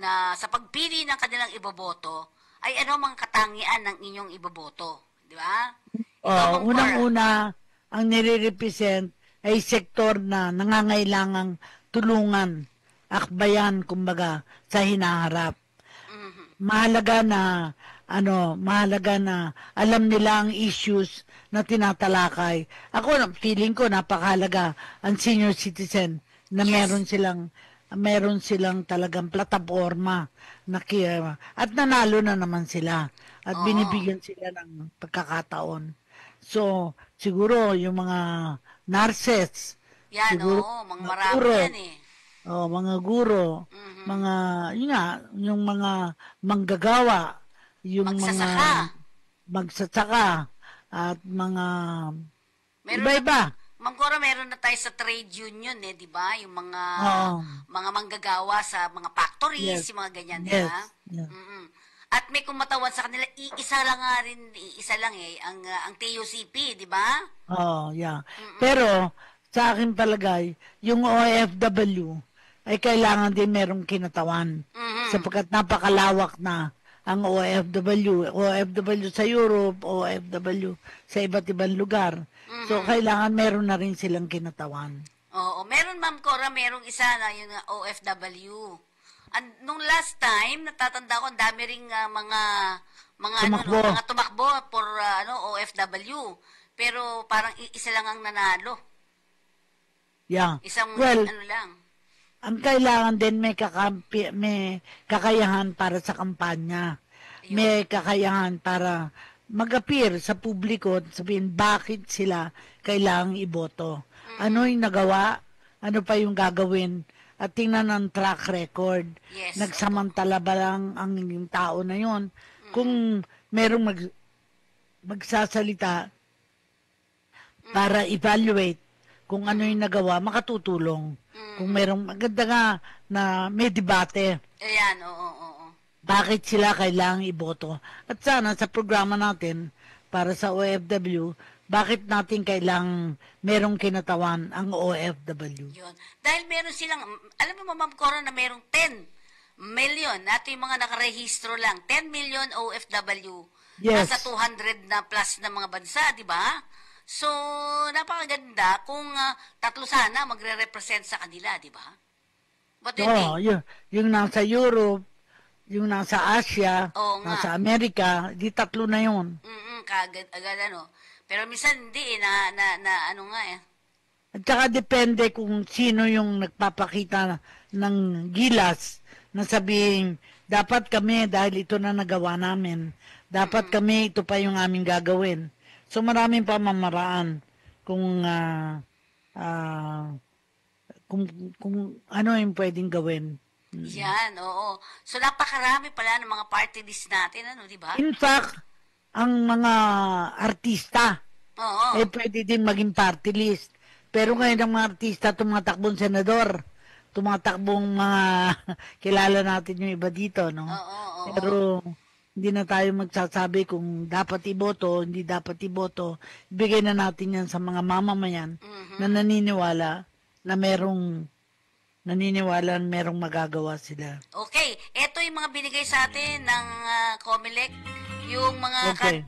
[SPEAKER 3] na sa pagpili ng kanilang iboboto, ay ano mga katangian ng inyong iboboto. Di ba? Ikaw, Ma'am Cora.
[SPEAKER 4] Unang-una, ang nire-represent ay sektor na nangangailangang tulungan, akbayan, kumbaga, sa hinaharap. Mahalaga na alam nila ang issues na tinatalakay. Ako, feeling ko napakahalaga ang senior citizen na
[SPEAKER 3] Yes.
[SPEAKER 4] meron silang talagang plataforma na at nanalo na naman sila at binibigyan sila ng pagkakataon. So, siguro yung mga nurses,
[SPEAKER 3] Yan,
[SPEAKER 4] siguro,
[SPEAKER 3] oo. Mga marami
[SPEAKER 4] guro,
[SPEAKER 3] yan
[SPEAKER 4] mga guro, mga, yun nga, yung mga manggagawa, yung
[SPEAKER 3] Magsasaka.
[SPEAKER 4] mga magsasaka, at mga
[SPEAKER 3] Meron
[SPEAKER 4] iba-iba.
[SPEAKER 3] Ma'am Cora, meron na tayo sa trade union, di ba? Yung mga
[SPEAKER 4] Oo.
[SPEAKER 3] mga manggagawa sa mga factories,
[SPEAKER 4] Yes.
[SPEAKER 3] yung mga ganyan, di
[SPEAKER 4] Yes.
[SPEAKER 3] ba?
[SPEAKER 4] Yeah.
[SPEAKER 3] Mm-mm. At may kumatawan sa kanila, iisa lang ang TUCP, di ba?
[SPEAKER 4] Oh, yeah. Pero, sa akin palagay, yung OFW ay kailangan din merong kinatawan. Sapagkat napakalawak na ang OFW sa Europe, OFW sa iba't ibang lugar. So, kailangan meron na rin silang kinatawan.
[SPEAKER 3] Oo, meron Ma'am Cora, merong isa na yung OFW. Nung last time, natatanda ko, ang dami ring
[SPEAKER 4] Tumakbo.
[SPEAKER 3] mga tumakbo for OFW. Pero parang isa lang ang nanalo.
[SPEAKER 4] Yeah.
[SPEAKER 3] Isang
[SPEAKER 4] Well,
[SPEAKER 3] lang.
[SPEAKER 4] ang kailangan din may kakayahan para sa kampanya. May kakayahan para mag-appear sa publiko at sabihin bakit sila kailangang iboto. Ano yung nagawa? Ano pa yung gagawin? At tingnan ang track record.
[SPEAKER 3] Yes,
[SPEAKER 4] Nagsamantala ba lang ang tao na yon? Kung merong magsasalita para evaluate kung ano yung nagawa, makatutulong. Kung merong maganda nga na may debate,
[SPEAKER 3] Ayan, oo.
[SPEAKER 4] bakit sila kailangang iboto. At sana sa programa natin para sa OFW, bakit natin kailangang merong kinatawan ang OFW.
[SPEAKER 3] Yun. Dahil meron silang, alam mo Ma'am Cora na merong 10 million, nato yung mga nakarehistro lang, 10 million OFW.
[SPEAKER 4] Yes.
[SPEAKER 3] Nasa 200 na plus na mga bansa, di ba? So, napakaganda kung tatlo sana magre-represent sa kanila, di ba? What do you think?
[SPEAKER 4] Yung nasa Europe, yung nasa Asia,
[SPEAKER 3] Oo nga.
[SPEAKER 4] nasa Amerika, di tatlo na yun.
[SPEAKER 3] Agad ano. Pero minsan hindi na ano nga
[SPEAKER 4] At saka depende kung sino yung nagpapakita ng gilas na sabihin, dapat kami dahil ito na nagawa namin. Dapat kami, ito pa yung aming gagawin. So maraming pamamaraan kung ano yung pwedeng gawin.
[SPEAKER 3] Yan, oo. So napakarami pala ng mga party list natin, ano, di ba?
[SPEAKER 4] In fact, ang mga artista,
[SPEAKER 3] Oo.
[SPEAKER 4] pwede din maging party list. Pero ngayon ang mga artista tumatakbong senador. tumatakbong mga kilala natin yung iba dito, no?
[SPEAKER 3] Oo.
[SPEAKER 4] Pero hindi na tayo magsasabi kung dapat iboto, hindi dapat iboto. Ibigay na natin yan sa mga mamamayan na naniniwala na merong magagawa sila.
[SPEAKER 3] Okay, eto yung mga binigay sa atin ng COMELEC, yung mga
[SPEAKER 4] Okay.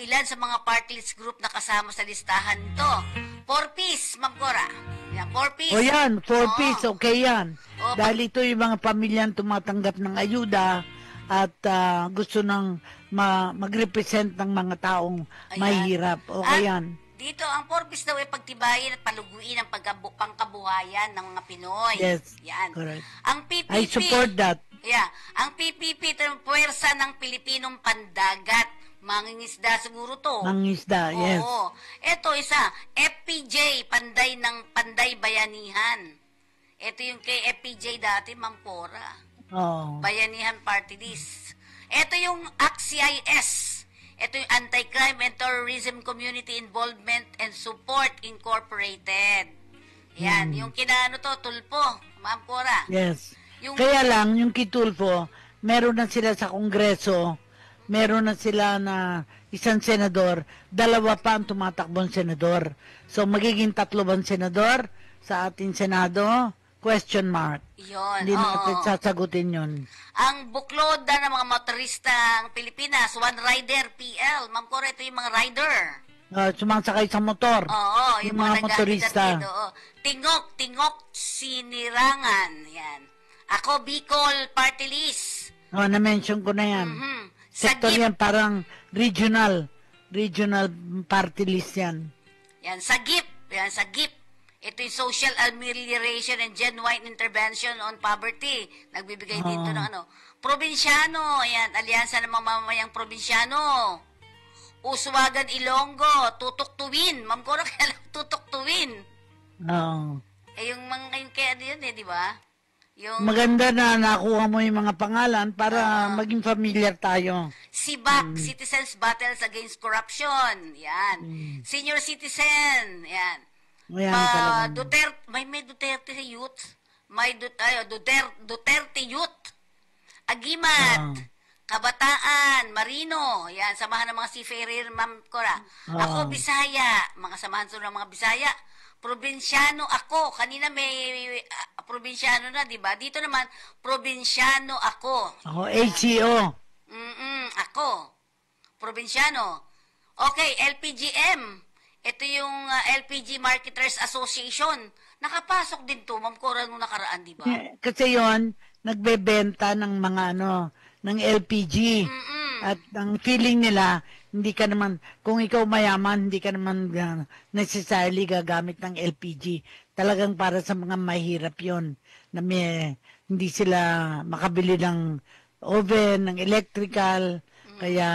[SPEAKER 3] ilan sa mga party list group na kasama sa listahan nito. 4-piece, Ma'am Cora. Yan, 4-piece.
[SPEAKER 4] O yan, 4-piece,
[SPEAKER 3] Oo.
[SPEAKER 4] okay yan.
[SPEAKER 3] Oo,
[SPEAKER 4] Dahil ito yung mga pamilyang tumatanggap ng ayuda at gusto nang mag-represent ng mga taong
[SPEAKER 3] Ayan.
[SPEAKER 4] mahihirap. Okay
[SPEAKER 3] At
[SPEAKER 4] yan.
[SPEAKER 3] dito, ang 4-piece daw ay pagtibayin at paluguin ang pangkabuhayan ng mga Pinoy.
[SPEAKER 4] Yes,
[SPEAKER 3] Yan.
[SPEAKER 4] correct.
[SPEAKER 3] Ang PPP.
[SPEAKER 4] I support that.
[SPEAKER 3] Yeah. Ang PPP, ito yung puwersa ng Pilipinong pandagat. Mangingisda siguro to.
[SPEAKER 4] Mangisda, yes.
[SPEAKER 3] Oo. Ito isa, FPJ, Panday Bayanihan. Ito yung kay FPJ dati, Ma'am Cora.
[SPEAKER 4] Oh.
[SPEAKER 3] Bayanihan Party List. Ito yung ACT-CIS. Ito yung Anti-Crime and Terrorism Community Involvement and Support Incorporated. Yan, yung kinaano to, Tulpo, Ma'am Cora.
[SPEAKER 4] Yes.
[SPEAKER 3] Yung-
[SPEAKER 4] Kaya lang, yung Kitulfo, meron na sila sa Kongreso, meron na sila na isang senador, 2 pa ang tumatakbong senador. So, magiging 3 bang senador sa ating Senado? Question mark.
[SPEAKER 3] Yun,
[SPEAKER 4] Hindi
[SPEAKER 3] oo.
[SPEAKER 4] natin sasagutin yun.
[SPEAKER 3] Ang bukloda ng mga motoristang Pilipinas, One Rider PL. Ma'am Cora, ito yung mga rider.
[SPEAKER 4] Sumasakay sa motor.
[SPEAKER 3] Oo, yung mga
[SPEAKER 4] motorista.
[SPEAKER 3] nag-ahidatid, oo. Tingok, sinirangan. Yan. Ako, Bicol Party List.
[SPEAKER 4] Na-mention ko na yan.
[SPEAKER 3] Mhm.
[SPEAKER 4] Sector
[SPEAKER 3] Sagip.
[SPEAKER 4] yan, parang regional party list yan.
[SPEAKER 3] Yan, Sagip. Ito yung Social Amelioration and Genuine Intervention on Poverty. Nagbibigay dito ng Probinsyano. Ayan, Alyansa ng mga mamamayang probinsyano. Uswagan Ilonggo. Tutuktuwin. Ma'am Cora, kaya lang tutuktuwin.
[SPEAKER 4] Oo.
[SPEAKER 3] Yung kaya yun di ba? Yung
[SPEAKER 4] Maganda na nakuha mo yung mga pangalan para maging familiar tayo.
[SPEAKER 3] SIBAC, Citizens Battles Against Corruption. Yan. Senior Citizen. Yan.
[SPEAKER 4] Ayan talaga.
[SPEAKER 3] May Duterte Youth. May Duterte Youth. Agimat. Kabataan, Marino. Yan, samahan ng mga seafarer, Ma'am Cora. Ako, Bisaya. Mga samahan ng mga Bisaya. Probinsyano ako. Kanina may probinsyano na, di ba? Dito naman, probinsyano ako.
[SPEAKER 4] Ako, HCO.
[SPEAKER 3] Ako. Probinsyano. Okay, LPGM. Ito yung LPG Marketers Association. Nakapasok din to, Ma'am Cora, nung nakaraan, di ba?
[SPEAKER 4] Kasi yon nagbebenta ng mga ng LPG. At ang feeling nila, hindi ka naman, kung ikaw mayaman, hindi ka naman necessarily gagamit ng LPG. Talagang para sa mga mahirap yon na hindi sila makabili ng oven, ng electrical, kaya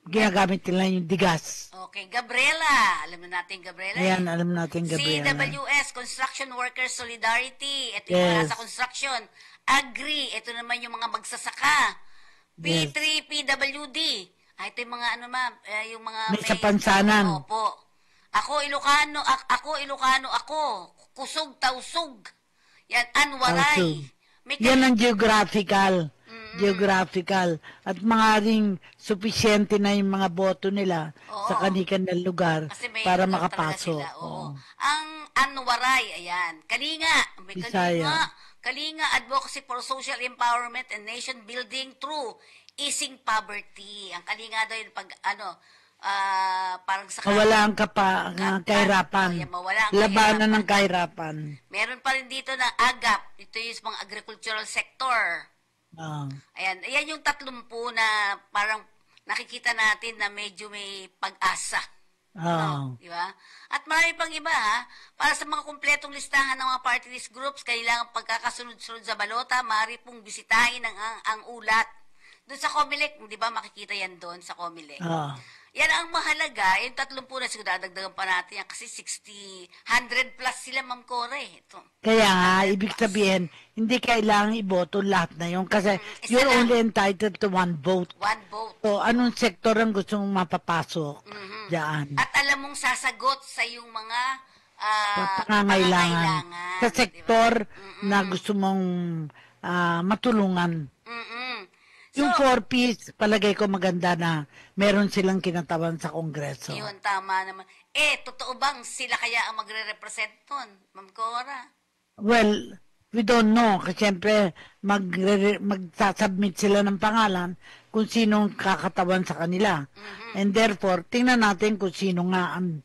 [SPEAKER 4] ginagamit nila yung digas.
[SPEAKER 3] Okay, Gabriela. Alam na natin, Gabriela.
[SPEAKER 4] Ayan, alam natin, Gabriela.
[SPEAKER 3] CWS, Construction Workers Solidarity. Ito yung
[SPEAKER 4] Yes.
[SPEAKER 3] mga nasa construction. Agri. Ito naman yung mga magsasaka.
[SPEAKER 4] Yes.
[SPEAKER 3] P3, PWD. Ito yung mga ma'am, yung mga
[SPEAKER 4] May sa pansanan.
[SPEAKER 3] Opo. Ako, Ilocano. Ako. Kusog, Tausug. Yan, Anwaray. May
[SPEAKER 4] Yan ang geographical. Geographical. At maaaring sufisyente na yung mga boto nila sa kanilang lugar
[SPEAKER 3] Kasi may
[SPEAKER 4] para
[SPEAKER 3] lugar talaga
[SPEAKER 4] makapasok.
[SPEAKER 3] sila, oo. Ang Anwaray, ayan. Kalinga. May
[SPEAKER 4] Bisaya.
[SPEAKER 3] Kalinga Advocacy for Social Empowerment and Nation Building through Easing Poverty. Ang Kalinga daw yung parang sa
[SPEAKER 4] Mawalaan ka pa kahirapan.
[SPEAKER 3] Ayan, mawala ang
[SPEAKER 4] Labanan ng kahirapan.
[SPEAKER 3] Meron pa rin dito na AGAP. Ito yung mga agricultural sector. Ayan yung 30 na parang nakikita natin na medyo may pag-asa. Di ba? At marami pang iba para sa mga kumpletong listahan ng mga party list groups, kailangan pagkakasunod-sunod sa balota, maaari pong bisitahin ang ulat. Doon sa COMELEC, di ba makikita yan doon sa COMELEC? Yan ang mahalaga, yung 30 na siguro dadagdagan pa natin yan kasi 100 plus sila, Ma'am Cora. Ito.
[SPEAKER 4] Kaya nga, ibig sabihin, hindi kailangan iboto lahat na yun kasi you're
[SPEAKER 3] lang.
[SPEAKER 4] only entitled to 1 vote.
[SPEAKER 3] 1 vote.
[SPEAKER 4] So, anong sektor ang gusto mong mapapasok diyan?
[SPEAKER 3] At alam mong sasagot sa yung mga
[SPEAKER 4] pangangailangan sa sektor na gusto mong matulungan. Yung 4Ps, palagay ko maganda na meron silang kinatawan sa Kongreso.
[SPEAKER 3] Yun, tama naman. Totoo bang sila kaya ang magre-represent nun, Ma'am Cora?
[SPEAKER 4] Well, we don't know. Kasi siyempre, magsasubmit sila ng pangalan kung sinong kakatawan sa kanila. And therefore, tingnan natin kung sino nga ang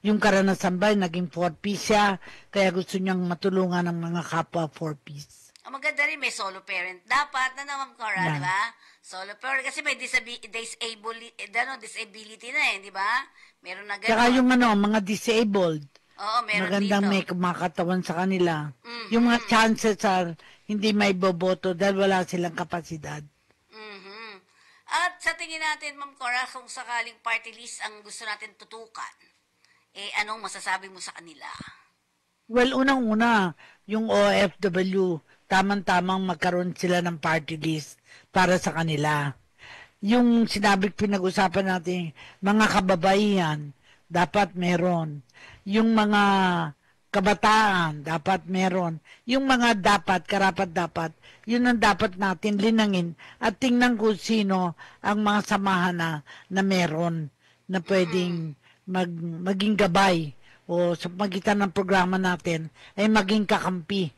[SPEAKER 4] yung karanasan ba, naging 4Ps siya, kaya gusto niyang matulungan ng mga kapwa 4Ps.
[SPEAKER 3] Ang maganda rin, may solo parent. Dapat na naman, Cora,
[SPEAKER 4] Yeah.
[SPEAKER 3] di ba? Solo parent. Kasi may disability na di ba? Meron na gano'n.
[SPEAKER 4] Saka yung mga disabled,
[SPEAKER 3] Oo, meron
[SPEAKER 4] magandang
[SPEAKER 3] dito.
[SPEAKER 4] may kumakatawan sa kanila. Yung mga chances are hindi may boboto dahil wala silang kapasidad.
[SPEAKER 3] At sa tingin natin, Ma'am Cora, kung sakaling party list ang gusto natin tutukan, anong masasabi mo sa kanila?
[SPEAKER 4] Well, unang-una, yung OFW, tamang-tamang magkaroon sila ng party list para sa kanila. Yung pinag-usapan natin, mga kababaihan, dapat meron. Yung mga kabataan, dapat meron. Yung mga karapat-dapat, yun ang dapat natin linangin at tingnan kung sino ang mga samahan na meron na pwedeng maging gabay o sa magitan ng programa natin ay maging kakampi.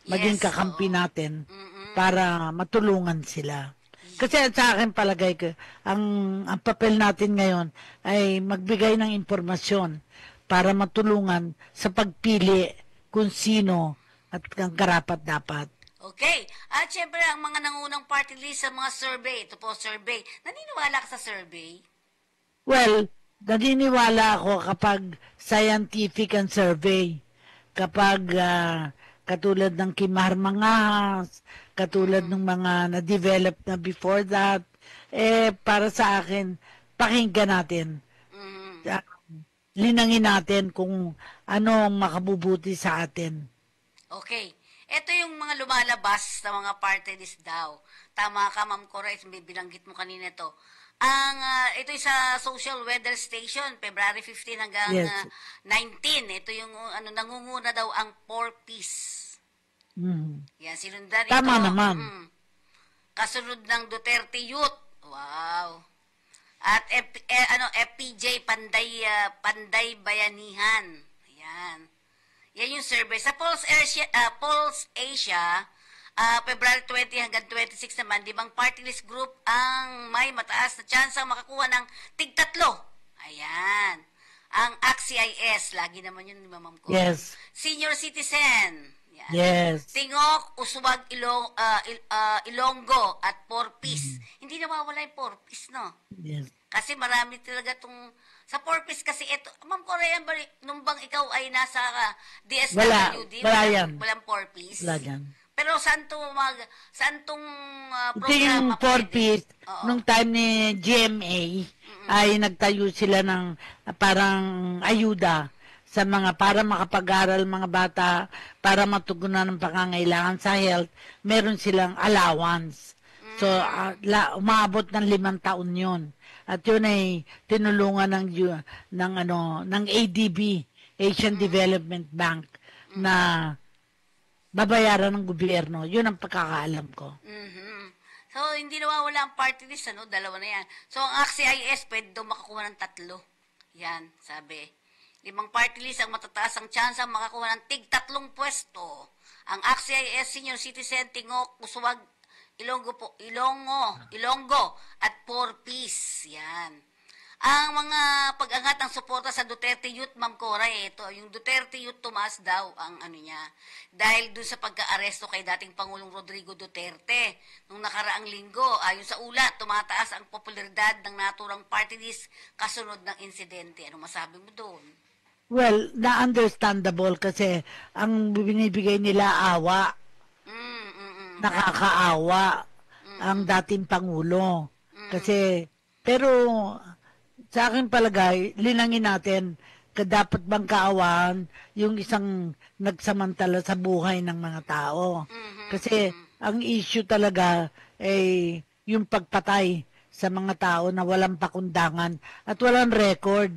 [SPEAKER 4] Maging kakampi natin para matulungan sila. Kasi sa akin palagay ko, ang papel natin ngayon ay magbigay ng impormasyon para matulungan sa pagpili kung sino at ang karapat-dapat.
[SPEAKER 3] Okay. At syempre, ang mga nangunang party list sa mga survey, ito po survey, naniniwala ka sa survey?
[SPEAKER 4] Well, naniniwala ako kapag scientific ang survey. Kapag katulad ng Kimar Mangahas, katulad ng mga na-develop na before that, para sa akin, pakinggan natin. Linangin natin kung ano ang makabubuti sa atin.
[SPEAKER 3] Okay. Ito yung mga lumalabas sa mga party list daw. Tama ka, Ma'am Cora, binanggit mo kanina ito. Ito yung sa Social Weather Station, February 15 hanggang 19. Ito yung nangunguna daw ang 4Ps. Yan, sinundan ito.
[SPEAKER 4] Tama naman.
[SPEAKER 3] Kasunod ng Duterte Youth. Wow. At FPJ Panday Bayanihan. Ayan. Yan yung survey. Sa Pulse Asia, February 20 hanggang 26 naman, 5 party list group ang may mataas na chance ang makakuha ng tig-3. Ayan. Ang ACT-CIS, lagi naman yun, Ma'am Cora.
[SPEAKER 4] Yes.
[SPEAKER 3] Senior Citizen. Yan.
[SPEAKER 4] Yes.
[SPEAKER 3] Tingok, Uswag, Ilonggo at 4Ps. Hindi nawawala yung 4Ps, no?
[SPEAKER 4] Yes.
[SPEAKER 3] Kasi marami talaga itong... Sa 4Ps kasi ito... Ma'am Cora, nung bang ikaw ay nasa DSWD?
[SPEAKER 4] Wala yan.
[SPEAKER 3] Walang 4Ps?
[SPEAKER 4] Wala yan.
[SPEAKER 3] Pero saan tong
[SPEAKER 4] Ito
[SPEAKER 3] programa
[SPEAKER 4] yung 4Ps, nung time ni GMA, ay nagtayo sila ng parang ayuda sa para makapag-aral mga bata, para matugunan ng pangangailangan sa health, meron silang allowance. So, umaabot ng 5 taon yun. At yun ay tinulungan ng ADB, Asian Development Bank, na babayaran ng gobyerno. Yun ang pagkakaalam ko.
[SPEAKER 3] So, hindi nawawala ang party list, dalawa na yan. So, ang ACT-CIS, pwede daw makakuha ng 3. Yan, sabi. 5 party list ang matataas ang tsansa makakuha ng tig-3 pwesto. Ang ACT-CIS, Senior Citizen, Tingok, Uswag, Ilonggo, at 4Ps. Yan. Ang mga pag-angat ng suporta sa Duterte Youth, Ma'am Cora, ito, yung Duterte Youth tumaas daw ang niya. Dahil dun sa pagka-aresto kay dating Pangulong Rodrigo Duterte. Nung nakaraang linggo, ayon sa ulat, tumataas ang popularidad ng naturang party list kasunod ng insidente. Ano masabi mo doon?
[SPEAKER 4] Well, na-understandable kasi ang binibigay nila awa. Nakakaawa ang dating Pangulo. Kasi, pero sa akin palagay, linangin natin dapat bang kaawaan yung isang nagsamantala sa buhay ng mga tao. Kasi ang issue talaga ay yung pagpatay sa mga tao na walang pakundangan at walang record.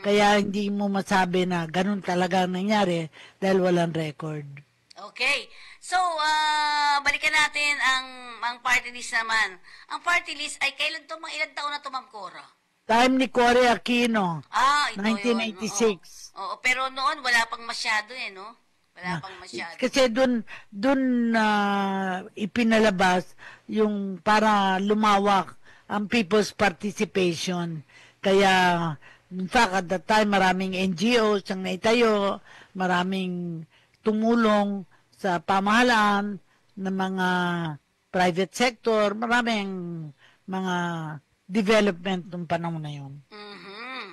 [SPEAKER 4] Kaya hindi mo masabi na ganun talaga ang nangyari dahil walang record.
[SPEAKER 3] Okay. So, balikan natin ang party list naman. Ang party list ay kailan to, mga ilang taon na to, Ma'am Cora?
[SPEAKER 4] Time ni Cory Aquino,
[SPEAKER 3] Ito
[SPEAKER 4] 1996.
[SPEAKER 3] yun. Oo, pero noon wala pang masyado no? Wala pang masyado.
[SPEAKER 4] Kasi dun ipinalabas yung para lumawak ang people's participation. Kaya, in fact, at that time, maraming NGOs ang naitayo, maraming tumulong sa pamahalaan ng mga private sector, maraming mga development ng panahon na yun.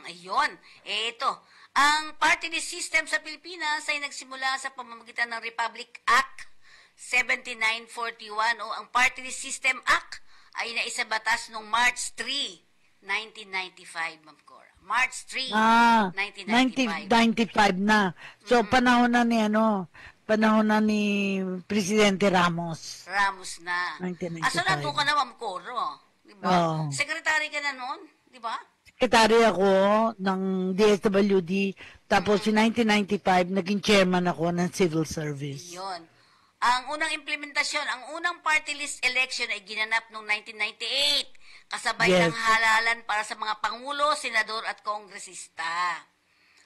[SPEAKER 3] Ayun. Ito. Ang party list system sa Pilipinas ay nagsimula sa pamamagitan ng Republic Act 7941 o ang Party List System Act ay naisabatas noong March 3, 1995, Ma'am Cora. March 3, 1995.
[SPEAKER 4] 1995 na. So, panahon na ni Presidente Ramos.
[SPEAKER 3] Ramos na.
[SPEAKER 4] 1995.
[SPEAKER 3] So nandun ka na, Ma'am Cora. Diba?
[SPEAKER 4] Oo.
[SPEAKER 3] Secretary ka na noon, di ba?
[SPEAKER 4] Sekretary ako ng DSWD. Tapos, in 1995, naging chairman ako ng civil service.
[SPEAKER 3] Yun. Ang unang implementasyon, ang unang party list election ay ginanap noong 1998. Kasabay
[SPEAKER 4] Yes.
[SPEAKER 3] ng halalan para sa mga pangulo, senador at kongresista.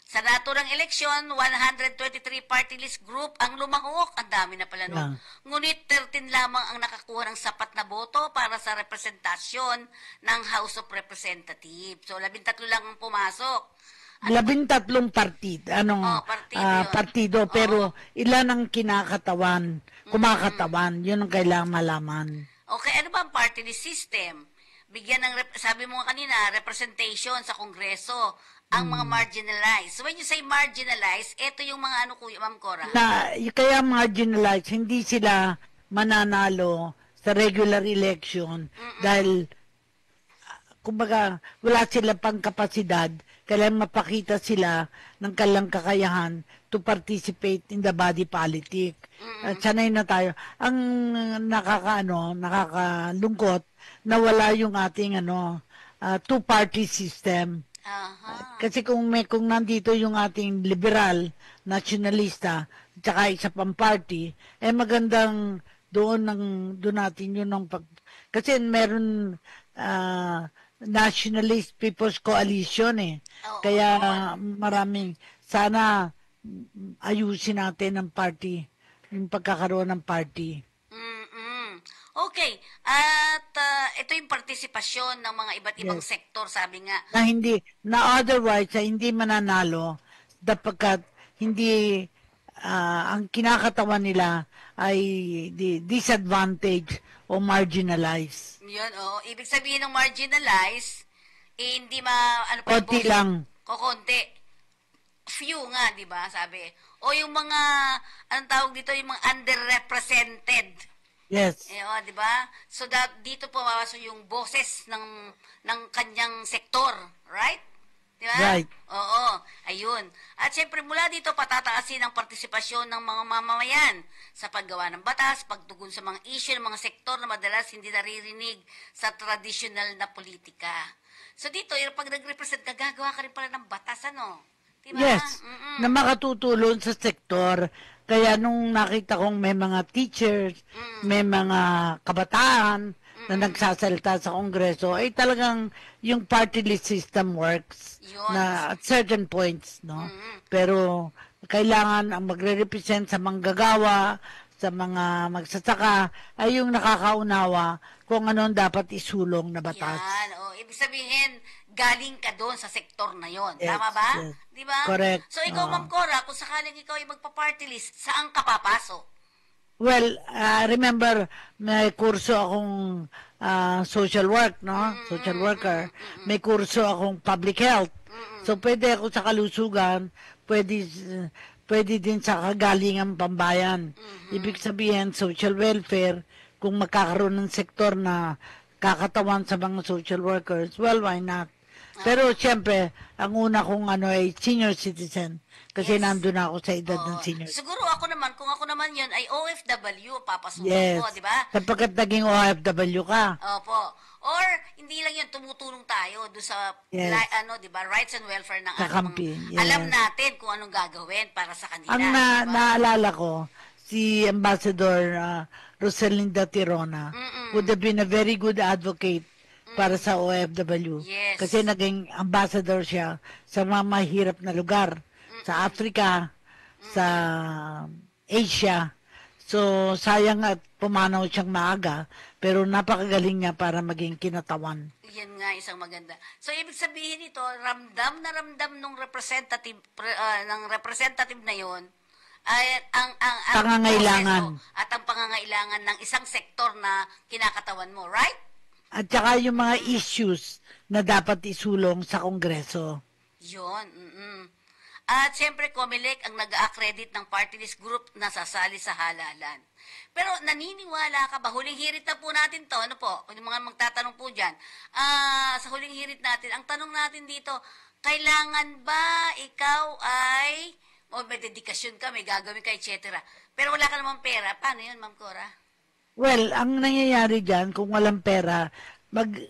[SPEAKER 3] Sa naturang eleksyon, 123 party list group ang lumahok. Ang dami na pala nun. Ngunit 13 lamang ang nakakuha ng sapat na boto para sa representasyon ng House of Representatives. So, 13 lang ang pumasok.
[SPEAKER 4] 13 partido. Partido. Pero ilan ang kumakatawan. Yun ang kailangan malaman.
[SPEAKER 3] Okay, ano ba ang party list system? Bigyan ng, sabi mo nga kanina, representation sa Kongreso ang mga marginalized. So when you say marginalized, ito yung mga Ma'am Cora?
[SPEAKER 4] Kaya marginalized, hindi sila mananalo sa regular election dahil kumbaga wala sila pang kapasidad, kailangan mapakita sila ng kanilang kakayahan to participate in the body politic. At sanay na tayo. Ang nakakalungkot na wala yung ating two-party system. Kasi kung nandito yung ating liberal, nationalista, tsaka isa pang party, magandang doon natin yun kasi meron Nationalist People's Coalition Kaya maraming sana ayusin natin ang party, yung pagkakaroon ng party.
[SPEAKER 3] Okay. At ito yung partisipasyon ng mga iba't ibang sektor, sabi nga.
[SPEAKER 4] Na otherwise, hindi mananalo dapagkat hindi ang kinakatawan nila ay disadvantage o marginalized.
[SPEAKER 3] Yun, ibig sabihin ng marginalized, hindi
[SPEAKER 4] konti lang.
[SPEAKER 3] Kokonti. Few nga, di ba, sabi. O yung mga, anong tawag dito, yung mga underrepresented.
[SPEAKER 4] Yes.
[SPEAKER 3] Di ba? So dito pumapasok yung boses ng kanyang sektor, right? Di ba?
[SPEAKER 4] Right.
[SPEAKER 3] Oo, ayun. At syempre mula dito patataasin ang partisipasyon ng mga mamamayan sa paggawa ng batas, pagtugon sa mga issue ng mga sektor na madalas hindi naririnig sa traditional na politika. So dito, pag nag-represent ka, gagawa ka rin pala ng batas, Diba?
[SPEAKER 4] Yes, na makatutulong sa sektor. Kaya nung nakita kong may mga teachers, may mga kabataan na nagsasalita sa Kongreso, ay talagang yung party list system works na at certain points, Pero kailangan ang magre-represent sa manggagawa, sa mga magsasaka, ay yung nakakaunawa kung ano dapat isulong na batas.
[SPEAKER 3] Yan, ibig sabihin, galing ka doon sa sektor na yon.
[SPEAKER 4] Yes,
[SPEAKER 3] Tama ba?
[SPEAKER 4] yes.
[SPEAKER 3] Di ba?
[SPEAKER 4] Correct.
[SPEAKER 3] So ikaw, Ma'am Cora, kung sakaling ikaw ay magpa-party list, saan ka papasok?
[SPEAKER 4] Well, remember, may kurso akong social work, social worker. May kurso akong public health. So, pwede ako sa kalusugan, pwede din sa kagalingang pambayan. Ibig sabihin, social welfare, kung magkakaroon ng sektor na kakatawan sa mga social workers, well, why not? Pero siyempre, ang una kong ay senior citizen. Kasi nandun ako sa edad ng senior.
[SPEAKER 3] Siguro kung ako naman yun, ay OFW, papasukin
[SPEAKER 4] Yes.
[SPEAKER 3] ko, di ba?
[SPEAKER 4] Sapagkat naging OFW ka.
[SPEAKER 3] Opo. Or hindi lang yun, tumutulong tayo doon sa
[SPEAKER 4] Yes.
[SPEAKER 3] di ba, rights and welfare ng ating
[SPEAKER 4] Kakampi, yes.
[SPEAKER 3] alam natin kung anong gagawin para sa kanila.
[SPEAKER 4] Ang
[SPEAKER 3] di ba?
[SPEAKER 4] naalala ko, si Ambassador Rosalinda Tirona would have been a very good advocate para sa OFW.
[SPEAKER 3] Yes.
[SPEAKER 4] Kasi naging ambassador siya sa mga mahirap na lugar. Sa Africa, sa Asia. So, sayang at pumanaw siyang maaga, pero napakagaling niya para maging kinatawan.
[SPEAKER 3] Yan nga, isang maganda. So, ibig sabihin ito, ramdam na ramdam ng representative, na yon ay ang
[SPEAKER 4] Pangangailangan.
[SPEAKER 3] proseso at ang pangangailangan ng isang sektor na kinakatawan mo, right?
[SPEAKER 4] At saka yung mga issues na dapat isulong sa Kongreso.
[SPEAKER 3] Yun. At siyempre, COMELEC ang nag-accredit ng party list group na sasali sa halalan. Pero naniniwala ka ba, huling hirit na po natin to, ano po, yung mga magtatanong po dyan, sa huling hirit natin, ang tanong natin dito, kailangan ba ikaw ay, may dedikasyon ka, may gagawin ka, etc. Pero wala ka namang pera, paano yun, Ma'am Cora?
[SPEAKER 4] Well, ang nangyayari dyan, kung walang pera,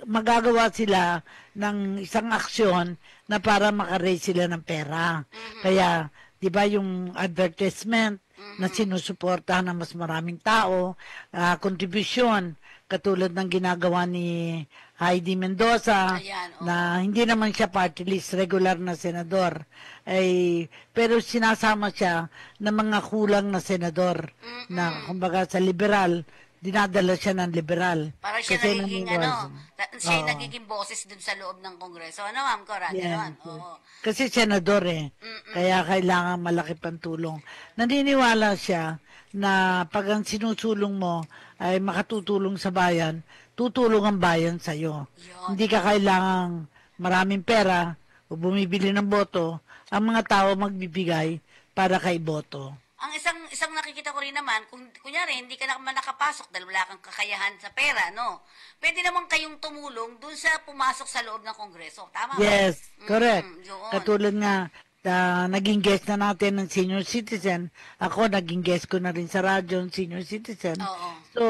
[SPEAKER 4] magagawa sila ng isang aksyon na para makaraise sila ng pera. Kaya, di ba yung advertisement na sinusuportahan ng mas maraming tao, contribution, katulad ng ginagawa ni Heidi Mendoza,
[SPEAKER 3] Ayan,
[SPEAKER 4] na hindi naman siya party list, regular na senador. Pero sinasama siya ng mga kulang na senador na kumbaga sa liberal, dinadala siya ng liberal.
[SPEAKER 3] Para siya
[SPEAKER 4] Kasi
[SPEAKER 3] nagiging, siya yung
[SPEAKER 4] Oo.
[SPEAKER 3] nagiging boses dun sa loob ng Kongreso. Ano, Ma'am Cora?
[SPEAKER 4] Yeah.
[SPEAKER 3] Ganon. Oo.
[SPEAKER 4] Kasi senador kaya kailangan malaki pang tulong. Naniniwala siya na pag ang sinusulong mo ay makatutulong sa bayan, tutulong ang bayan sa iyo.
[SPEAKER 3] Yun.
[SPEAKER 4] Hindi ka kailangang maraming pera o bumibili ng boto, ang mga tao magbibigay para kay boto.
[SPEAKER 3] Ang isang nakikita ko rin naman, kung kunyari hindi ka naman nakapasok dahil wala kang kakayahan sa pera, no? Pwede naman kayong tumulong dun sa pumasok sa loob ng Kongreso. Tama ba?
[SPEAKER 4] Yes, correct.
[SPEAKER 3] Yun.
[SPEAKER 4] Katulad nga, naging guest na natin ng senior citizen. Ako, naging guest ko na rin sa radyo ng senior citizen.
[SPEAKER 3] Oo.
[SPEAKER 4] So,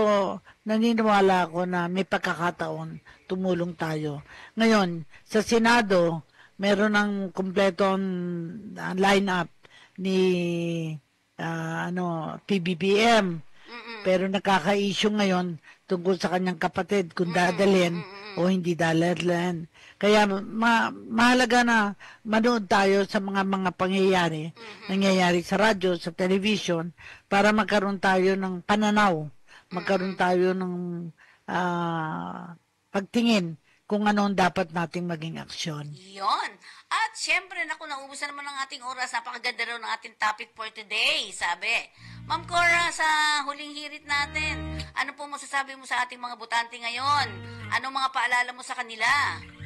[SPEAKER 4] naniniwala ako na may pagkakataon, tumulong tayo. Ngayon, sa Senado, meron ng kompletong line-up ni PBBM. Pero nakaka-issue ngayon tungkol sa kanyang kapatid kung dadalhin o hindi dadalhin. Kaya mahalaga na manood tayo sa mga pangyayari, nangyayari sa radyo, sa television, para magkaroon tayo ng pananaw, magkaroon tayo ng pagtingin kung ano ang dapat nating maging aksyon.
[SPEAKER 3] Yon. At syempre, naubos na naman ang ating oras. Napakaganda raw ng ating topic for today, sabi. Ma'am Cora, sa huling hirit natin, ano po masasabi mo sa ating mga botante ngayon? Anong mga paalala mo sa kanila?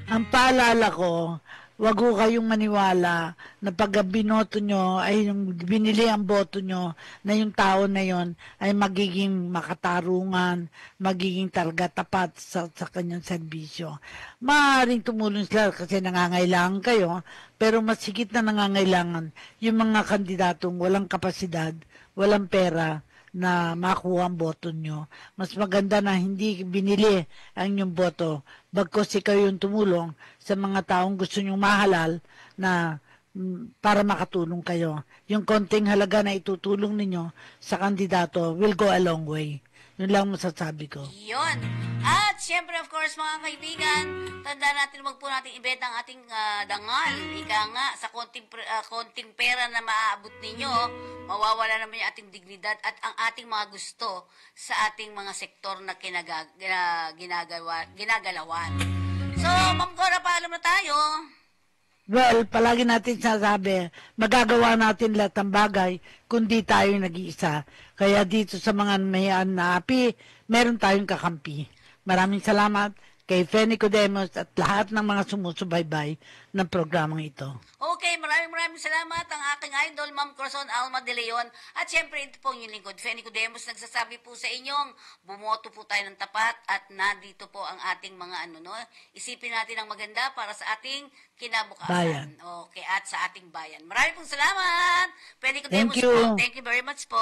[SPEAKER 4] Ang paalala ko, wag ho kayong maniwala na pag binoto nyo, ay yung binili ang boto nyo, na yung tao na yon ay magiging makatarungan, magiging talaga tapat sa kanyang serbisyo. Maaaring tumulong sila kasi nangangailangan kayo, pero mas higit na nangangailangan yung mga kandidatong walang kapasidad, walang pera, na makuha ang boto nyo. Mas maganda na hindi binili ang inyong boto, bagkos ikaw yung tumulong sa mga taong gusto nyong mahalal na para makatulong kayo. Yung konting halaga na itutulong ninyo sa kandidato will go a long way. Yun lang masasabi ko.
[SPEAKER 3] Yun. At syempre, of course, mga kaibigan, tandaan natin, wag po natin ibenta ang ating dangal. Ika nga, sa konting pera na maaabot ninyo, mawawala naman yung ating dignidad at ang ating mga gusto sa ating mga sektor na ginagalawan. So, Ma'am Cora, paalam na tayo.
[SPEAKER 4] Well, palagi natin sinasabi, magagawa natin lahat ng bagay kundi tayo nag-iisa. Kaya dito sa mga mayaan na api, meron tayong kakampi. Maraming salamat kay Feni Codemos at lahat ng mga sumusubaybay ng programang ito.
[SPEAKER 3] Okay, maraming salamat ang aking idol, Ma'am Corazon Alma de Leon. At syempre, ito po yung lingkod, Feni Codemos, nagsasabi po sa inyong, bumoto po tayo ng tapat at nandito po ang ating mga isipin natin ang maganda para sa ating kinabukasan.
[SPEAKER 4] Bayan.
[SPEAKER 3] Okay, at sa ating bayan. Maraming pong salamat. Feni Codemos
[SPEAKER 4] Thank you.
[SPEAKER 3] po. Thank you very much po.